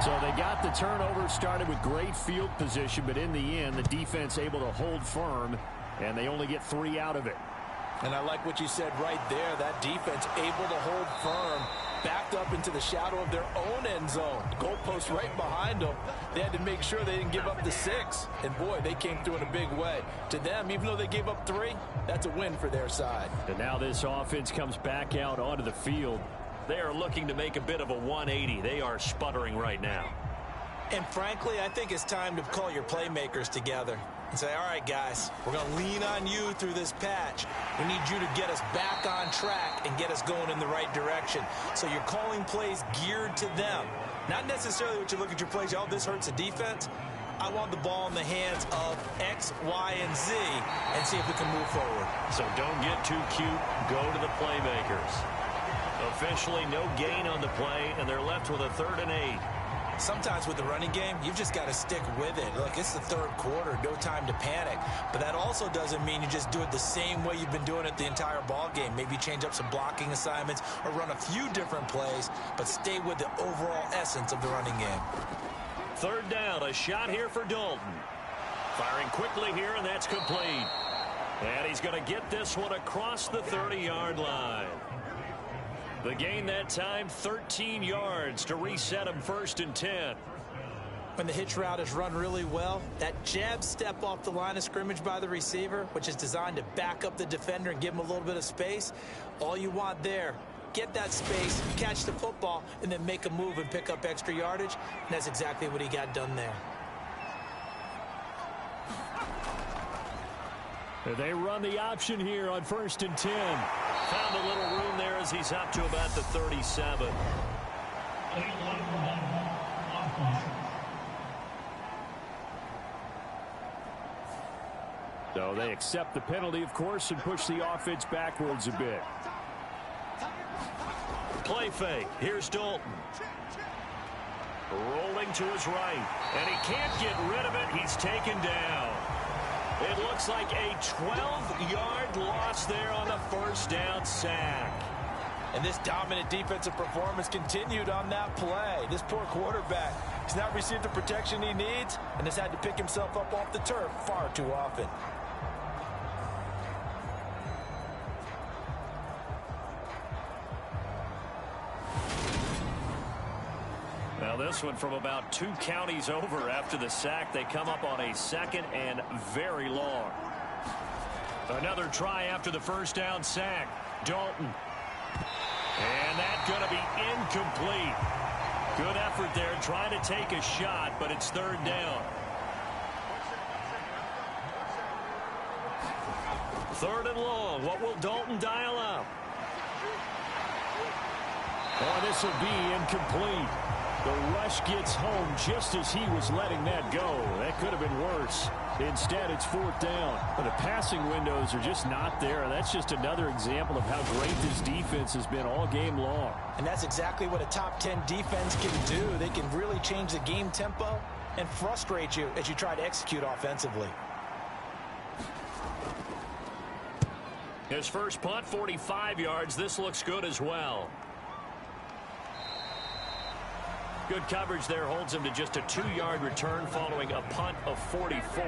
So they got the turnover, started with great field position, but in the end, the defense able to hold firm, and they only get 3 out of it. And I like what you said right there. That defense able to hold firm, backed up into the shadow of their own end zone. Goalpost right behind them. They had to make sure they didn't give up the 6. And, boy, they came through in a big way. To them, even though they gave up 3, that's a win for their side. And now this offense comes back out onto the field. They are looking to make a bit of a 180. They are sputtering right now. And, frankly, I think it's time to call your playmakers together and say, all right, guys, we're going to lean on you through this patch. We need you to get us back on track and get us going in the right direction. So you're calling plays geared to them. Not necessarily what you look at your plays, oh, this hurts the defense. I want the ball in the hands of X, Y, and Z and see if we can move forward. So don't get too cute. Go to the playmakers. Officially no gain on the play, and they're left with a 3rd and 8. Sometimes with the running game, you've just got to stick with it. Look, it's the 3rd quarter, no time to panic. But that also doesn't mean you just do it the same way you've been doing it the entire ball game. Maybe change up some blocking assignments or run a few different plays, but stay with the overall essence of the running game. 3rd down, a shot here for Dalton. Firing quickly here, and that's complete. And he's going to get this one across the 30-yard line. The gain that time, 13 yards to reset them 1st and 10. When the hitch route is run really well, that jab step off the line of scrimmage by the receiver, which is designed to back up the defender and give him a little bit of space, all you want there, get that space, catch the football, and then make a move and pick up extra yardage. And that's exactly what he got done there. They run the option here on 1st and 10. Found a little room there as he's up to about the 37. So they accept the penalty, of course, and push the offense backwards a bit. Play fake. Here's Dalton. Rolling to his right. And he can't get rid of it. He's taken down. It looks like a 12-yard loss there on the 1st down sack. And this dominant defensive performance continued on that play. This poor quarterback has not received the protection he needs and has had to pick himself up off the turf far too often. Now this one from about 2 counties over after the sack. They come up on a 2nd and very long. Another try after the 1st down sack. Dalton. And that's going to be incomplete. Good effort there trying to take a shot, but it's 3rd down. 3rd and long. What will Dalton dial up? Oh, this will be incomplete. The rush gets home just as he was letting that go. That could have been worse. Instead, it's 4th down. But the passing windows are just not there. That's just another example of how great this defense has been all game long. And that's exactly what a top 10 defense can do. They can really change the game tempo and frustrate you as you try to execute offensively. His first punt, 45 yards. This looks good as well. Good coverage there holds him to just a 2-yard return following a punt of 44.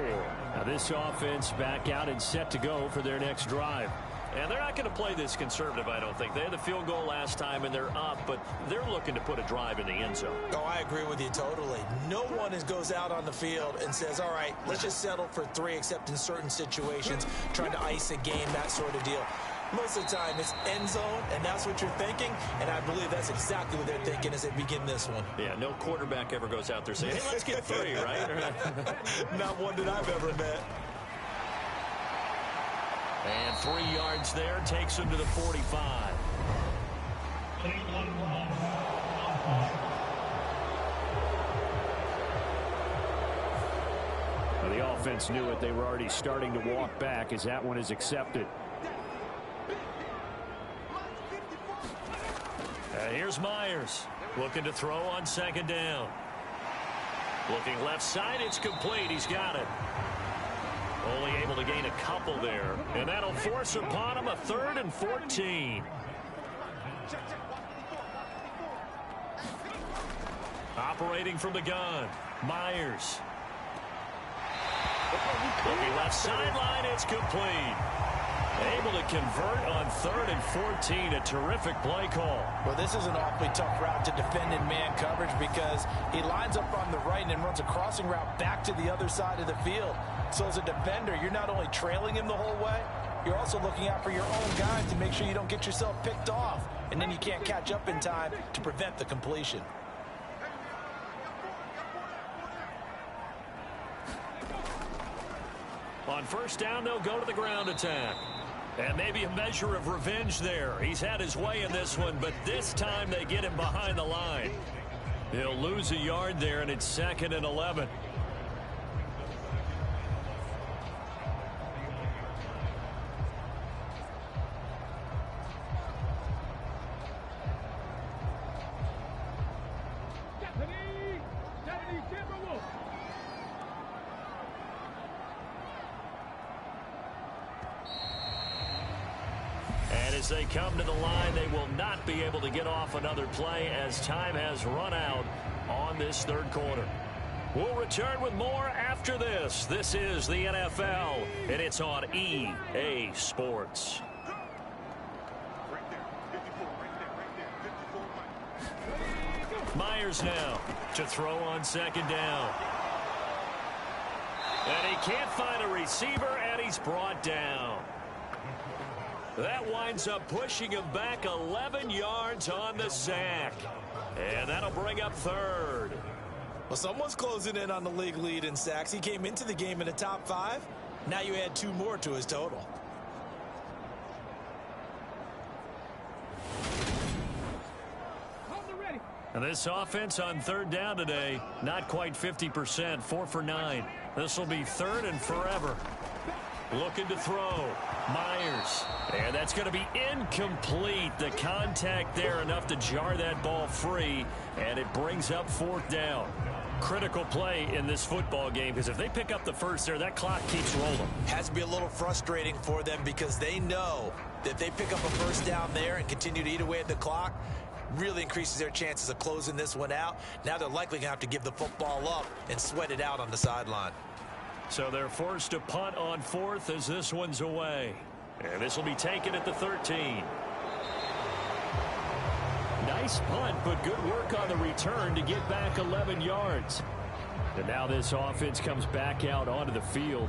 Now this offense back out and set to go for their next drive. And they're not going to play this conservative, I don't think. They had the field goal last time, and they're up, but they're looking to put a drive in the end zone. Oh, I agree with you totally. No one goes out on the field and says, all right, let's just settle for 3, except in certain situations, trying to ice a game, that sort of deal. Most of the time, it's end zone, and that's what you're thinking, and I believe that's exactly what they're thinking as they begin this one. Yeah, no quarterback ever goes out there saying, hey, let's get 3, right? Not one that I've ever met. And 3 yards there takes him to the 45. Well, the offense knew it. They were already starting to walk back as that one is accepted. Here's Myers looking to throw on 2nd down. Looking left side, it's complete. He's got it. Only able to gain a couple there. And that'll force upon him a 3rd and 14. Operating from the gun, Myers. Looking left sideline, it's complete. Able to convert on 3rd and 14. A terrific play call. Well, this is an awfully tough route to defend in man coverage because he lines up on the right and then runs a crossing route back to the other side of the field. So as a defender, you're not only trailing him the whole way, you're also looking out for your own guys to make sure you don't get yourself picked off. And then you can't catch up in time to prevent the completion. On 1st down, they'll go to the ground attack. And maybe a measure of revenge there. He's had his way in this one, but this time they get him behind the line. He'll lose a yard there, and it's 2nd and 11. As they come to the line, they will not be able to get off another play as time has run out on this 3rd quarter. We'll return with more after this. This is the NFL, and it's on EA Sports. Myers now to throw on second down. And he can't find a receiver, and he's brought down. That winds up pushing him back 11 yards on the sack. And that'll bring up third. Well, someone's closing in on the league lead in sacks. He came into the game in the top 5. Now you add 2 more to his total. And this offense on third down today, not quite 50%, 4 for 9. This will be third and forever. Looking to throw. Myers. And that's going to be incomplete. The contact there enough to jar that ball free. And it brings up 4th down. Critical play in this football game, because if they pick up the first there, that clock keeps rolling. Has to be a little frustrating for them because they know that if they pick up a first down there and continue to eat away at the clock, really increases their chances of closing this one out. Now they're likely going to have to give the football up and sweat it out on the sideline. So they're forced to punt on 4th as this one's away. And this will be taken at the 13. Nice punt, but good work on the return to get back 11 yards. And now this offense comes back out onto the field.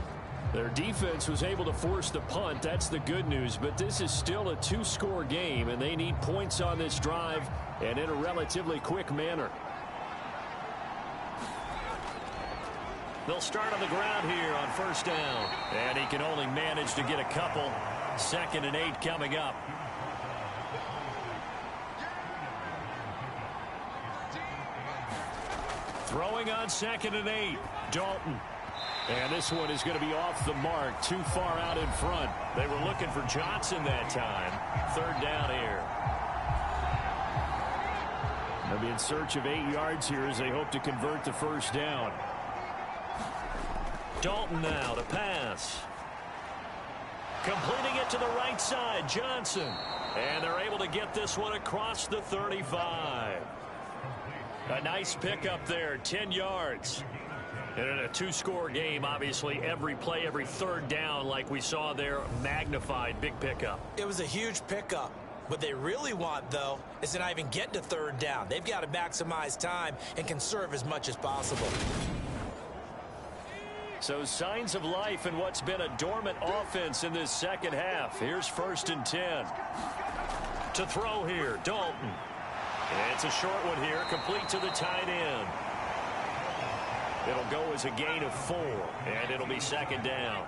Their defense was able to force the punt. That's the good news. But this is still a 2-score game, and they need points on this drive and in a relatively quick manner. They'll start on the ground here on first down. And he can only manage to get a couple. 2nd and 8 coming up. Throwing on 2nd and 8. Dalton. And this one is going to be off the mark, too far out in front. They were looking for Johnson that time. 3rd down here. They'll be in search of 8 yards here as they hope to convert the first down. Dalton now to pass. Completing it to the right side, Johnson. And they're able to get this one across the 35. A nice pickup there, 10 yards. And in a 2-score game, obviously, every play, every 3rd down, like we saw there, magnified, big pickup. It was a huge pickup. What they really want, though, is to not even get to 3rd down. They've got to maximize time and conserve as much as possible. So signs of life in what's been a dormant offense in this second half. Here's 1st and 10. To throw here, Dalton. And it's a short one here, complete to the tight end. It'll go as a gain of 4, and it'll be 2nd down.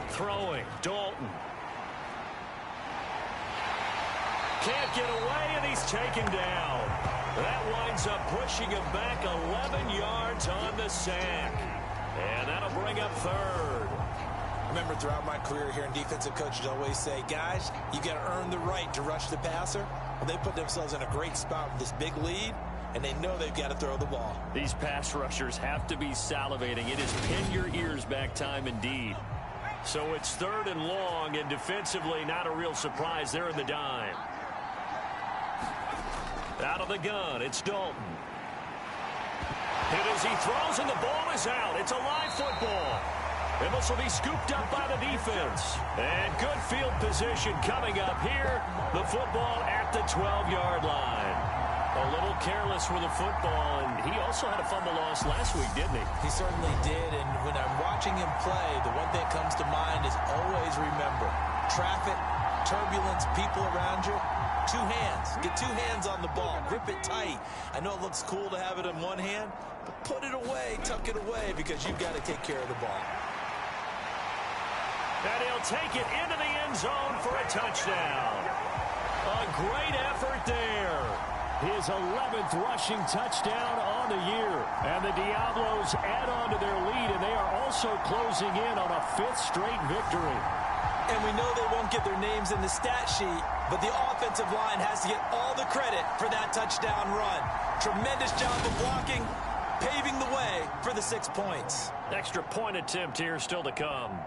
Throwing, Dalton. Can't get away, and he's taken down. That winds up pushing him back 11 yards on the sack. And that'll bring up 3rd. Remember, throughout my career here in defensive coaches always say, guys, you got to earn the right to rush the passer. Well, they put themselves in a great spot with this big lead, and they know they've got to throw the ball. These pass rushers have to be salivating. It is pin your ears back time indeed. So it's 3rd and long, and defensively not a real surprise. They're in the dime. Out of the gun, it's Dalton. And as he throws, and the ball is out. It's a live football. And this will be scooped up by the defense. And good field position coming up here. The football at the 12-yard line. A little careless with the football, and he also had a fumble loss last week, didn't he? He certainly did, and when I'm watching him play, the one thing that comes to mind is always remember, traffic, turbulence, people around you, 2 hands. Get 2 hands on the ball. Grip it tight. I know it looks cool to have it in one hand, but put it away, tuck it away, because you've got to take care of the ball. And he'll take it into the end zone for a touchdown. A great effort there. His 11th rushing touchdown on the year. And the Diablos add on to their lead, and they are also closing in on a 5th straight victory. And we know they won't get their names in the stat sheet, but the offensive line has to get all the credit for that touchdown run. Tremendous job of blocking, paving the way for the 6 points. Extra point attempt here still to come.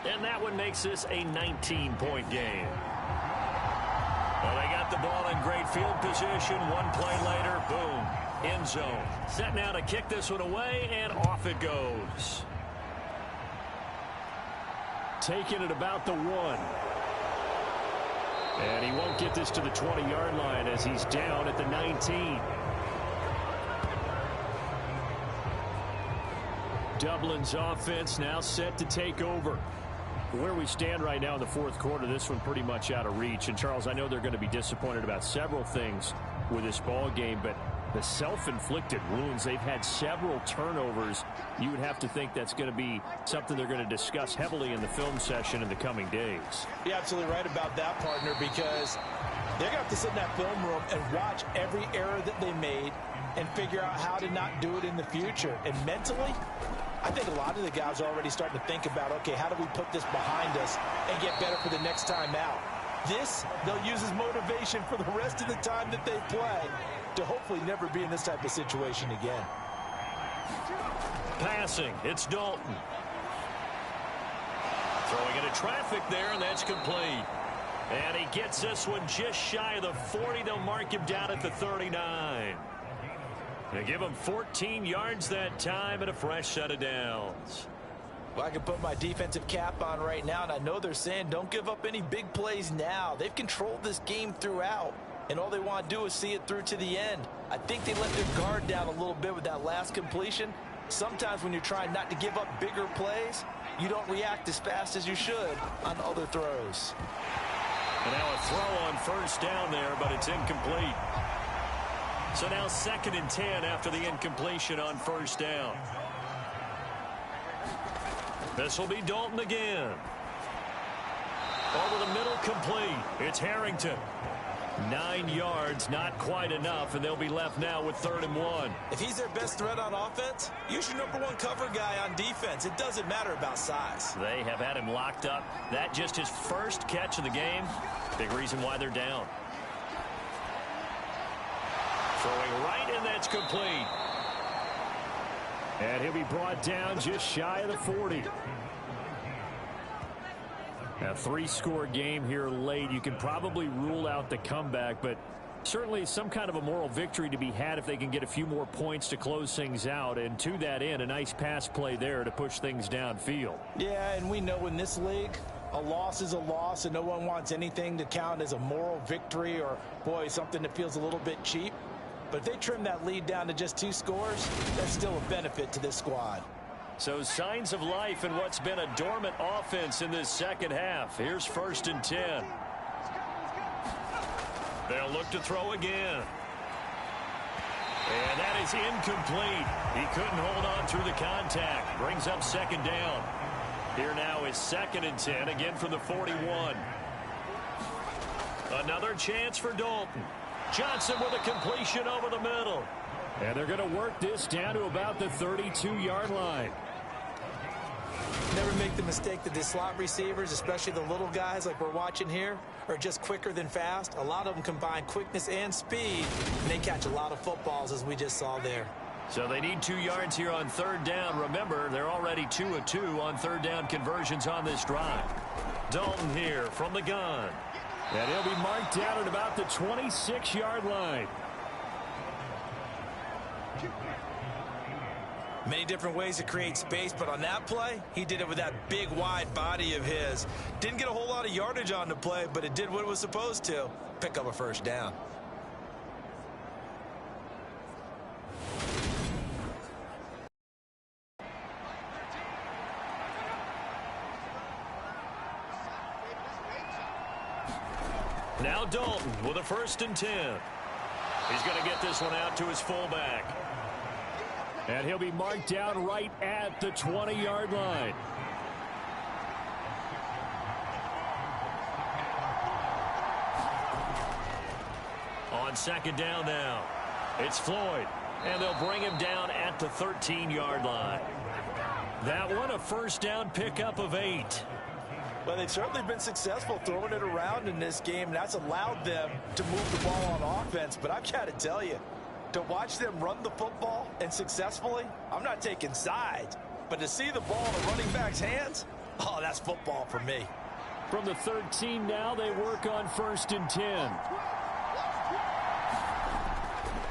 And that one makes this a 19-point game. Well, they got the ball in great field position. One play later, boom, end zone. Set now to kick this one away, and off it goes. taken at about the 1. And he won't get this to the 20-yard line as he's down at the 19. Dublin's offense now set to take over. Where we stand right now in the fourth quarter, this one pretty much out of reach. And, Charles, I know they're going to be disappointed about several things with this ball game, but the self-inflicted wounds, they've had several turnovers. You would have to think that's going to be something they're going to discuss heavily in the film session in the coming days. You're absolutely right about that, partner, because they're going to have to sit in that film room and watch every error that they made and figure out how to not do it in the future. And mentally, I think a lot of the guys are already starting to think about, okay, how do we put this behind us and get better for the next time out? This, they'll use as motivation for the rest of the time that they play to hopefully never be in this type of situation again. Passing, it's Dalton. Throwing into traffic there, and that's complete. And he gets this one just shy of the 40. They'll mark him down at the 39. They give him 14 yards that time and a fresh set of downs. Well, I can put my defensive cap on right now, and I know they're saying don't give up any big plays now. They've controlled this game throughout, and all they want to do is see it through to the end. I think they let their guard down a little bit with that last completion. Sometimes when you're trying not to give up bigger plays, you don't react as fast as you should on other throws. And now a throw on first down there, but it's incomplete. So now 2nd and 10 after the incompletion on first down. This will be Dalton again. Over the middle, complete. It's Harrington. 9 yards, not quite enough, and they'll be left now with 3rd and 1. If he's their best threat on offense, use your #1 cover guy on defense. It doesn't matter about size. They have had him locked up. That just his first catch of the game. Big reason why they're down. Throwing right, and that's complete. And he'll be brought down just shy of the 40. A 3-score game here late. You can probably rule out the comeback, but certainly some kind of a moral victory to be had if they can get a few more points to close things out. And to that end, a nice pass play there to push things downfield. Yeah, and we know in this league, a loss is a loss, and no one wants anything to count as a moral victory or, boy, something that feels a little bit cheap. But if they trim that lead down to just 2 scores, that's still a benefit to this squad. So signs of life in what's been a dormant offense in this second half. Here's 1st and 10. They'll look to throw again. And that is incomplete. He couldn't hold on through the contact. Brings up 2nd down. Here now is 2nd and 10, again from the 41. Another chance for Dalton. Johnson with a completion over the middle. And they're going to work this down to about the 32-yard line. Never make the mistake that the slot receivers, especially the little guys like we're watching here, are just quicker than fast. A lot of them combine quickness and speed, and they catch a lot of footballs, as we just saw there. So they need 2 yards here on 3rd down. Remember, they're already 2 of 2 on 3rd down conversions on this drive. Dalton here from the gun. And he'll be marked down at about the 26-yard line. Many different ways to create space, but on that play, he did it with that big, wide body of his. Didn't get a whole lot of yardage on the play, but it did what it was supposed to. Pick up a 1st down. Now Dalton with a 1st and 10. He's going to get this one out to his fullback. And he'll be marked down right at the 20-yard line. On 2nd down now, it's Floyd. And they'll bring him down at the 13-yard line. That one, a 1st down pickup of 8. Well, they've certainly been successful throwing it around in this game, and that's allowed them to move the ball on offense. But I've got to tell you, to watch them run the football and successfully, I'm not taking sides, but to see the ball in a running back's hands, oh, that's football for me. From the 13 now, they work on 1st and 10.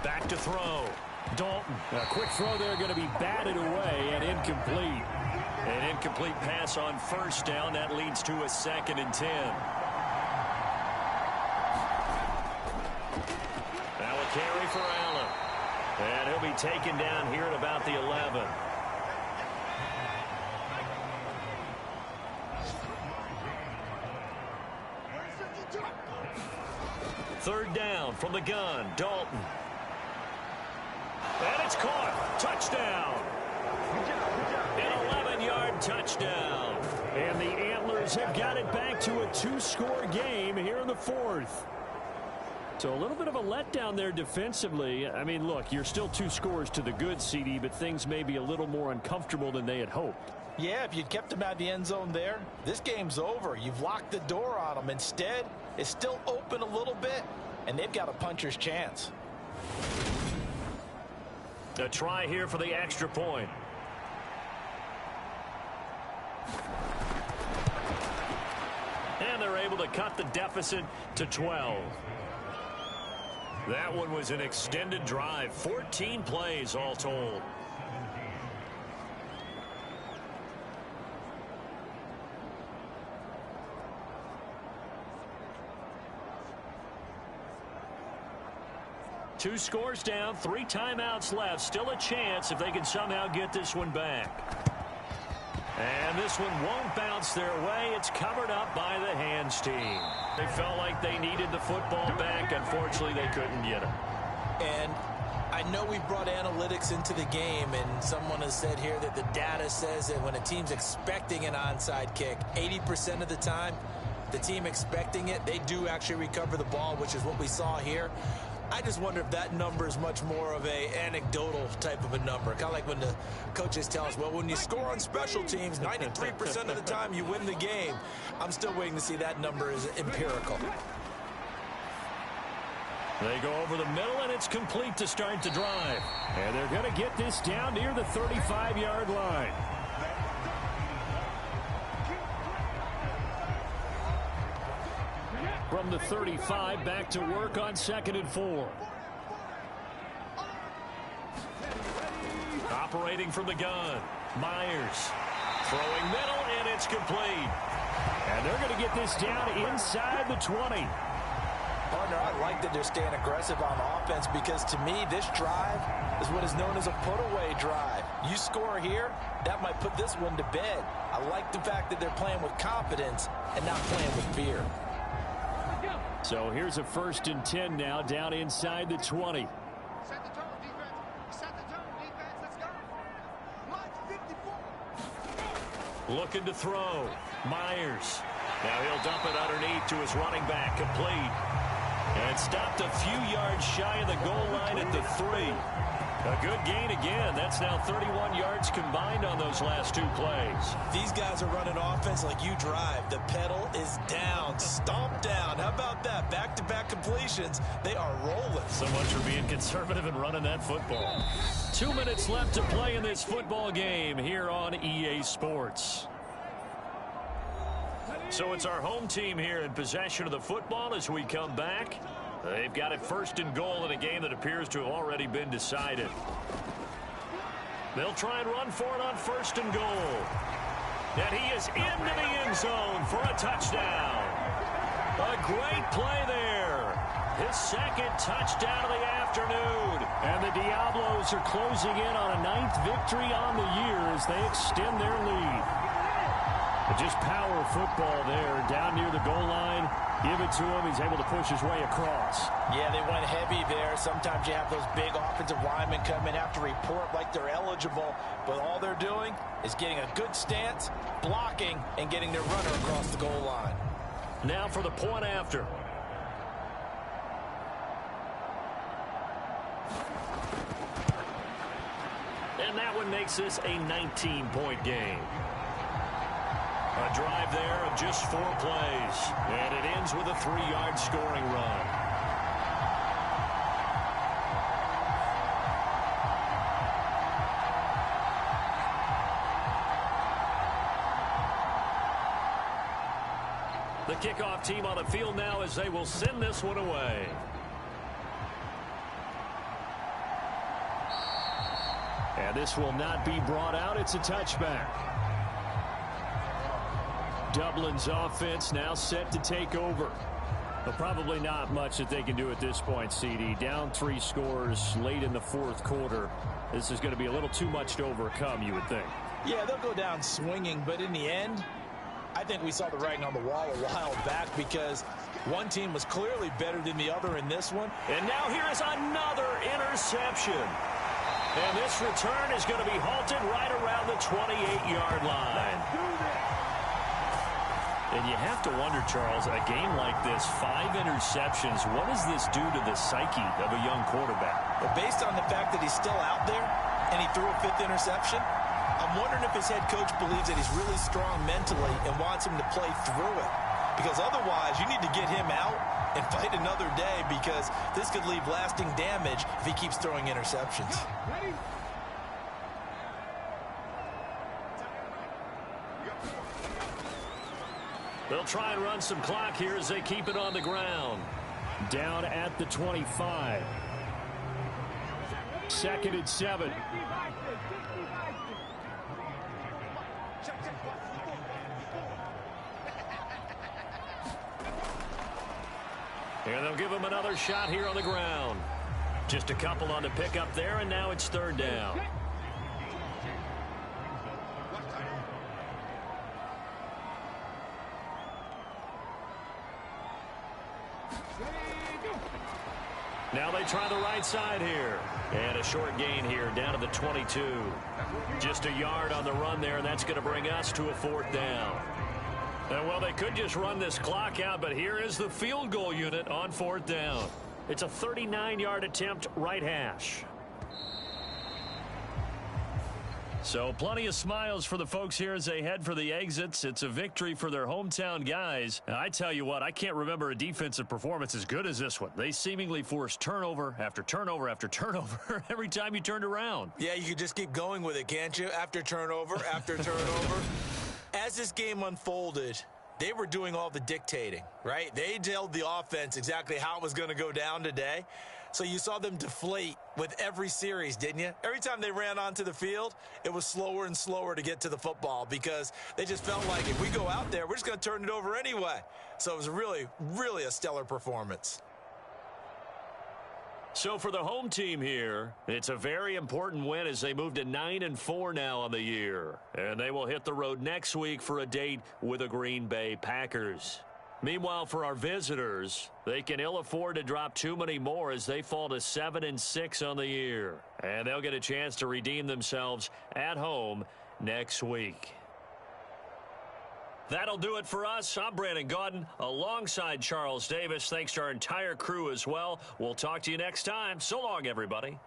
Back to throw. Dalton. A quick throw there going to be batted away and incomplete. An incomplete pass on first down. That leads to a 2nd and 10. Now a carry for Allen. And he'll be taken down here at about the 11. Third down from the gun, Dalton. And it's caught. Touchdown. An 11-yard touchdown. And the Antlers have got it back to a 2-score game here in the 4th. So a little bit of a letdown there defensively. I mean, look, you're still 2 scores to the good, CD, but things may be a little more uncomfortable than they had hoped. Yeah, if you'd kept them out of the end zone there, this game's over. You've locked the door on them. Instead, it's still open a little bit, and they've got a puncher's chance. A try here for the extra point. And they're able to cut the deficit to 12. That one was an extended drive. 14 plays all told. Two scores down, 3 timeouts left. Still a chance if they can somehow get this one back. And this one won't bounce their way. It's covered up by the hands team. They felt like they needed the football back. Unfortunately, they couldn't get it. And I know we brought analytics into the game, and someone has said here that the data says that when a team's expecting an onside kick, 80% of the time, the team expecting it, they do actually recover the ball, which is what we saw here. I just wonder if that number is much more of a anecdotal type of a number. Kind of like when the coaches tell us, well, when you score on special teams, 93% of the time you win the game. I'm still waiting to see that number is empirical. They go over the middle, and it's complete to start the drive. And they're going to get this down near the 35-yard line. From the 35, back to work on 2nd and 4. Operating from the gun, Myers. Throwing middle, and it's complete. And they're going to get this down inside the 20. Partner, I like that they're staying aggressive on offense because, to me, this drive is what is known as a put-away drive. You score here, that might put this one to bed. I like the fact that they're playing with confidence and not playing with fear. So here's a 1st and 10 now, down inside the 20. Set the tone, defense. Set the tone, defense. Let's go. March 54. Looking to throw. Myers. Now he'll dump it underneath to his running back. Complete. And stopped a few yards shy of the goal line at the 3. A good gain again. That's now 31 yards combined on those last 2 plays. These guys are running offense like you drive. The pedal is down, stomped down. How about that? Back-to-back completions. They are rolling. So much for being conservative and running that football. 2 minutes left to play in this football game here on EA Sports. So it's our home team here in possession of the football as we come back. They've got it 1st and goal in a game that appears to have already been decided. They'll try and run for it on 1st and goal. And he is into the end zone for a touchdown. A great play there. His 2nd touchdown of the afternoon. And the Diablos are closing in on a 9th victory on the year as they extend their lead. But just power football there down near the goal line. Give it to him. He's able to push his way across. Yeah, they went heavy there. Sometimes you have those big offensive linemen come in, have to report like they're eligible, but all they're doing is getting a good stance, blocking, and getting their runner across the goal line. Now for the point after. And that one makes this a 19-point game. A drive there of just 4 plays. And it ends with a 3-yard scoring run. The kickoff team on the field now as they will send this one away. And this will not be brought out. It's a touchback. Dublin's offense now set to take over. But probably not much that they can do at this point, CD. Down 3 scores late in the fourth quarter. This is going to be a little too much to overcome, you would think. Yeah, they'll go down swinging, but in the end, I think we saw the writing on the wall a while back because one team was clearly better than the other in this one. And now here is another interception. And this return is going to be halted right around the 28-yard line. And you have to wonder, Charles, a game like this, 5 interceptions, what does this do to the psyche of a young quarterback? But based on the fact that he's still out there and he threw a 5th interception, I'm wondering if his head coach believes that he's really strong mentally and wants him to play through it. Because otherwise, you need to get him out and fight another day because this could leave lasting damage if he keeps throwing interceptions. They'll try and run some clock here as they keep it on the ground. Down at the 25. 2nd and 7. And they'll give him another shot here on the ground. Just a couple on the pickup there, and now it's 3rd down. Now they try the right side here. And a short gain here down to the 22. Just a yard on the run there, and that's going to bring us to a 4th down. And, well, they could just run this clock out, but here is the field goal unit on 4th down. It's a 39-yard attempt, right hash. So plenty of smiles for the folks here as they head for the exits. It's a victory for their hometown guys. And I tell you what, I can't remember a defensive performance as good as this one. They seemingly forced turnover after turnover after turnover every time you turned around. Yeah, you could just keep going with it, can't you? After turnover, after turnover. As this game unfolded, they were doing all the dictating, right? They told the offense exactly how it was going to go down today. So you saw them deflate with every series, didn't you? Every time they ran onto the field, it was slower and slower to get to the football because they just felt like if we go out there, we're just going to turn it over anyway. So it was really, really a stellar performance. So for the home team here, it's a very important win as they move to 9-4 now on the year. And they will hit the road next week for a date with the Green Bay Packers. Meanwhile, for our visitors, they can ill afford to drop too many more as they fall to 7-6 on the year. And they'll get a chance to redeem themselves at home next week. That'll do it for us. I'm Brandon Gaudin alongside Charles Davis. Thanks to our entire crew as well. We'll talk to you next time. So long, everybody.